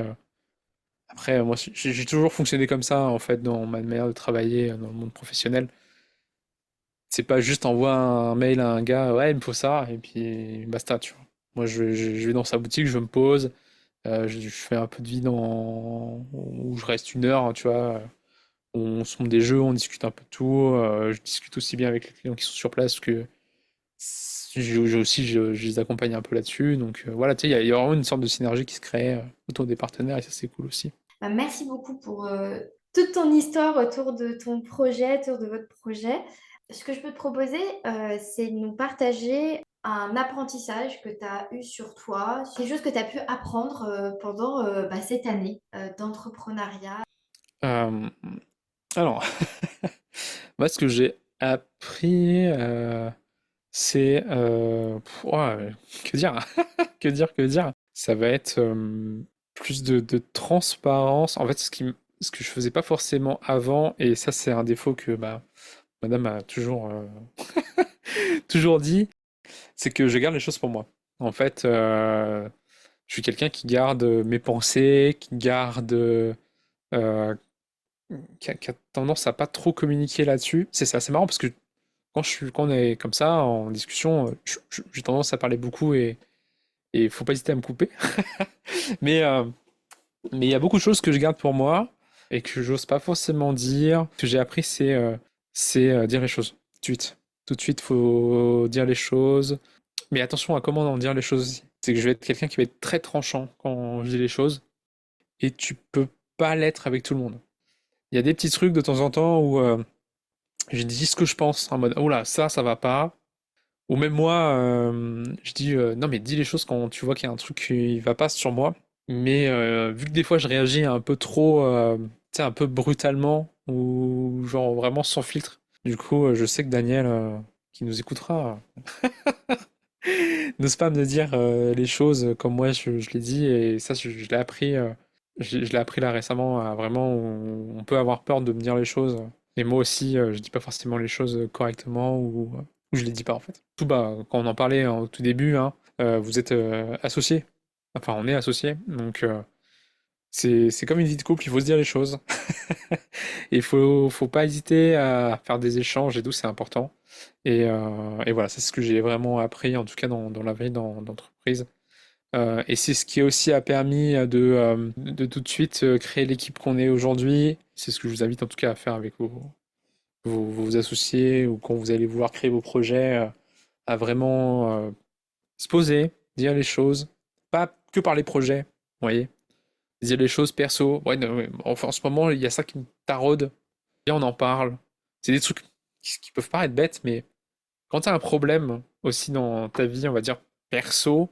Après, moi, j'ai toujours fonctionné comme ça en fait dans ma manière de travailler dans le monde professionnel. C'est pas juste envoie un mail à un gars, ouais, il me faut ça, et puis basta, tu vois. Moi, je vais dans sa boutique, je me pose. Je fais un peu de vide où je reste une heure, hein, tu vois. On se montre des jeux, on discute un peu de tout. Je discute aussi bien avec les clients qui sont sur place que je les accompagne un peu là-dessus. Donc voilà, tu sais, il y a vraiment une sorte de synergie qui se crée autour des partenaires et ça c'est cool aussi. merci beaucoup pour toute ton histoire autour de ton projet, autour de votre projet. Ce que je peux te proposer, c'est de nous partager un apprentissage que tu as eu sur toi, quelque chose que tu as pu apprendre pendant cette année d'entrepreneuriat. Euh, alors, moi ce que j'ai appris, c'est... ouah, que dire? Que dire? Que dire? Ça va être plus de transparence. En fait, ce que je faisais pas forcément avant, et ça c'est un défaut que madame a toujours dit, c'est que je garde les choses pour moi. En fait, je suis quelqu'un qui garde mes pensées, euh, qui a tendance à pas trop communiquer là-dessus. C'est assez marrant parce que quand on est comme ça en discussion, j'ai tendance à parler beaucoup et faut pas hésiter à me couper. Mais il y a beaucoup de choses que je garde pour moi et que j'ose pas forcément dire. Ce que j'ai appris, c'est dire les choses tout de suite. Tout de suite, faut dire les choses. Mais attention à comment en dire les choses aussi. C'est que je vais être quelqu'un qui va être très tranchant quand je dis les choses et tu peux pas l'être avec tout le monde. Il y a des petits trucs de temps en temps où je dis ce que je pense en mode oh là, ça va pas. Ou même moi, je dis non mais dis les choses quand tu vois qu'il y a un truc qui va pas sur moi. Mais vu que des fois je réagis un peu trop tu sais, un peu brutalement ou genre vraiment sans filtre. Du coup, je sais que Daniel, qui nous écoutera, n'ose pas me dire les choses comme moi je l'ai dit et ça je l'ai appris, je l'ai appris là récemment. Vraiment, on peut avoir peur de me dire les choses. Et moi aussi, je dis pas forcément les choses correctement ou je les dis pas en fait. Tout bas, quand on en parlait au tout début, hein, vous êtes associés. Enfin, on est associés, donc c'est comme une vie de couple, il faut se dire les choses. Et faut pas hésiter à faire des échanges et tout, c'est important. Et voilà, c'est ce que j'ai vraiment appris, en tout cas dans la vie d'entreprise. Et c'est ce qui aussi a permis de tout de suite créer l'équipe qu'on est aujourd'hui. C'est ce que je vous invite en tout cas à faire avec vos associés ou quand vous allez vouloir créer vos projets, à vraiment se poser, dire les choses, pas que par les projets, vous voyez, dire les choses perso. Ouais, non, ouais, enfin, en ce moment, il y a ça qui me taraude. Bien, on en parle. C'est des trucs qui peuvent paraître bêtes, mais quand tu as un problème aussi dans ta vie, on va dire perso,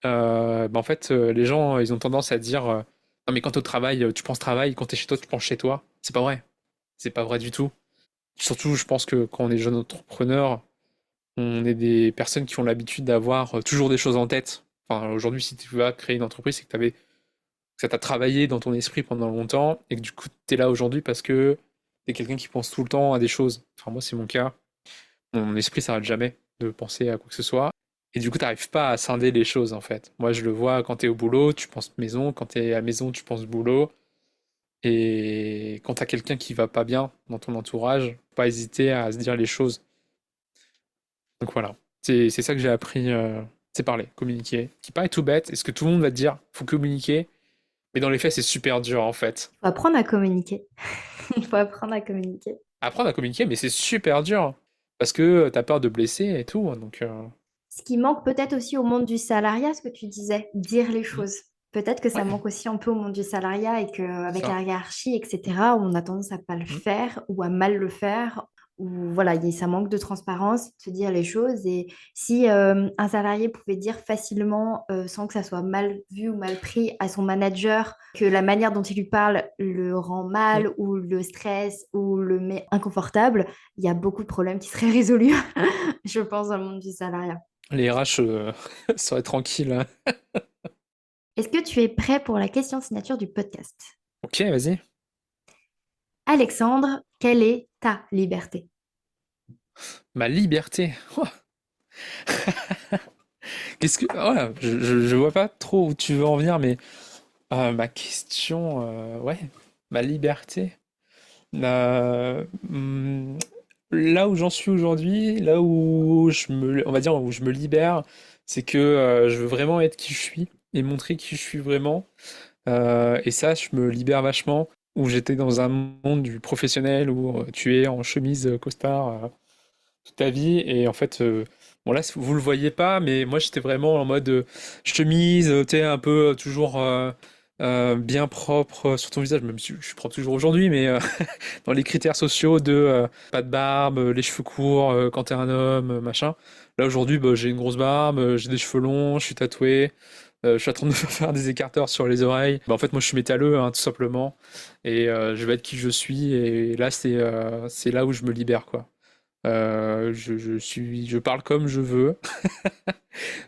bah en fait, les gens, ils ont tendance à dire non, mais quand t'es au travail, tu penses travail, quand t'es chez toi, tu penses chez toi. C'est pas vrai. C'est pas vrai du tout. Surtout, je pense que quand on est jeune entrepreneur, on est des personnes qui ont l'habitude d'avoir toujours des choses en tête. Enfin, aujourd'hui, si tu vas créer une entreprise, c'est que ça t'a travaillé dans ton esprit pendant longtemps et que du coup, t'es là aujourd'hui parce que t'es quelqu'un qui pense tout le temps à des choses. Enfin, moi, c'est mon cas. Mon esprit s'arrête jamais de penser à quoi que ce soit. Et du coup, t'arrives pas à scinder les choses, en fait. Moi, je le vois quand t'es au boulot, tu penses maison. Quand t'es à la maison, tu penses boulot. Et quand t'as quelqu'un qui va pas bien dans ton entourage, faut pas hésiter à se dire les choses. Donc voilà. C'est ça que j'ai appris, c'est parler, communiquer. Qui paraît tout bête. Est-ce que tout le monde va te dire, faut communiquer? Mais dans les faits, c'est super dur, en fait. Faut apprendre à communiquer. Il faut apprendre à communiquer. Apprendre à communiquer, mais c'est super dur. Parce que t'as peur de blesser et tout. Donc, Ce qui manque peut-être aussi au monde du salariat, ce que tu disais, dire les hmm. choses. Peut-être que ça Ouais, manque aussi un peu au monde du salariat et c'est qu'avec ça. la hiérarchie, etc., on a tendance à pas le Hmm. faire ou à mal le faire. Ou voilà, ça manque de transparence, de se dire les choses. Et si un salarié pouvait dire facilement, sans que ça soit mal vu ou mal pris à son manager, que la manière dont il lui parle le rend Hmm. mal ou le stresse ou le met inconfortable, il y a beaucoup de problèmes qui seraient résolus, je pense, dans le monde du salariat. Les RH seraient tranquilles, hein. Est-ce que tu es prêt pour la question signature du podcast? Ok, vas-y. Alexandre, quelle est ta liberté? Ma liberté. Ouah. Qu'est-ce que. Voilà, je vois pas trop où tu veux en venir, mais ma question. Ouais, ma liberté. Hmm, là où j'en suis aujourd'hui, là où on va dire où je me libère, c'est que je veux vraiment être qui je suis et montrer qui je suis vraiment. Et ça, je me libère vachement. Où j'étais dans un monde du professionnel où tu es en chemise costard toute ta vie. Et en fait, bon là, vous le voyez pas, mais moi j'étais vraiment en mode chemise, tu sais, un peu toujours bien propre sur ton visage, même si je suis propre toujours aujourd'hui, mais dans les critères sociaux de pas de barbe, les cheveux courts quand t'es un homme, machin. Là aujourd'hui, bah, j'ai une grosse barbe, j'ai des cheveux longs, je suis tatoué. Je suis en train de me faire des écarteurs sur les oreilles. Bah, en fait, moi, je suis métalleux, hein, tout simplement. Et je vais être qui je suis. Et là, c'est là où je me libère, quoi. Je parle comme je veux.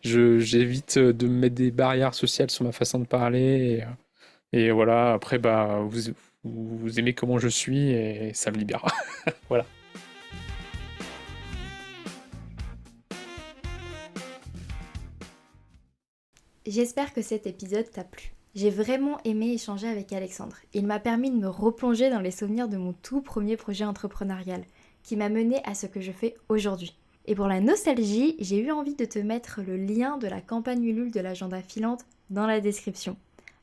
J'évite de me mettre des barrières sociales sur ma façon de parler. Et voilà, après, bah, vous aimez comment je suis et ça me libère. Voilà. J'espère que cet épisode t'a plu. J'ai vraiment aimé échanger avec Alexandre. Il m'a permis de me replonger dans les souvenirs de mon tout premier projet entrepreneurial, qui m'a mené à ce que je fais aujourd'hui. Et pour la nostalgie, j'ai eu envie de te mettre le lien de la campagne Ulule de l'agenda filante dans la description.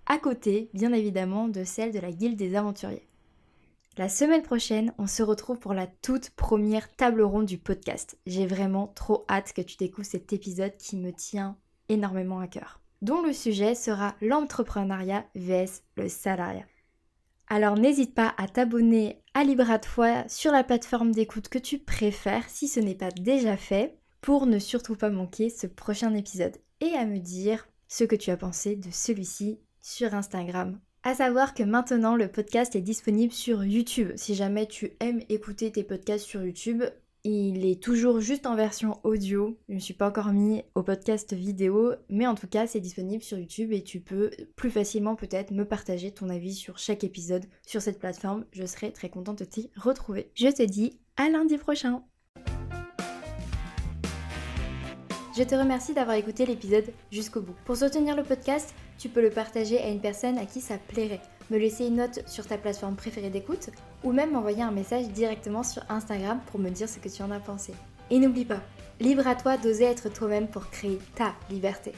À côté, bien évidemment, de celle de la Guilde des Aventuriers. La semaine prochaine, on se retrouve pour la toute première table ronde du podcast. J'ai vraiment trop hâte que tu découvres cet épisode qui me tient énormément à cœur, dont le sujet sera l'entrepreneuriat vs le salariat. Alors n'hésite pas à t'abonner à Libre à toi sur la plateforme d'écoute que tu préfères si ce n'est pas déjà fait, pour ne surtout pas manquer ce prochain épisode et à me dire ce que tu as pensé de celui-ci sur Instagram À savoir que maintenant le podcast est disponible sur YouTube. Si jamais tu aimes écouter tes podcasts sur YouTube, il est toujours juste en version audio. Je ne me suis pas encore mis au podcast vidéo, mais en tout cas c'est disponible sur YouTube et tu peux plus facilement peut-être me partager ton avis sur chaque épisode sur cette plateforme. Je serai très contente de t'y retrouver. Je te dis à lundi prochain. Je te remercie d'avoir écouté l'épisode jusqu'au bout. Pour soutenir le podcast, tu peux le partager à une personne à qui ça plairait, me laisser une note sur ta plateforme préférée d'écoute, ou même m'envoyer un message directement sur Instagram pour me dire ce que tu en as pensé. Et n'oublie pas, libre à toi d'oser être toi-même pour créer ta liberté.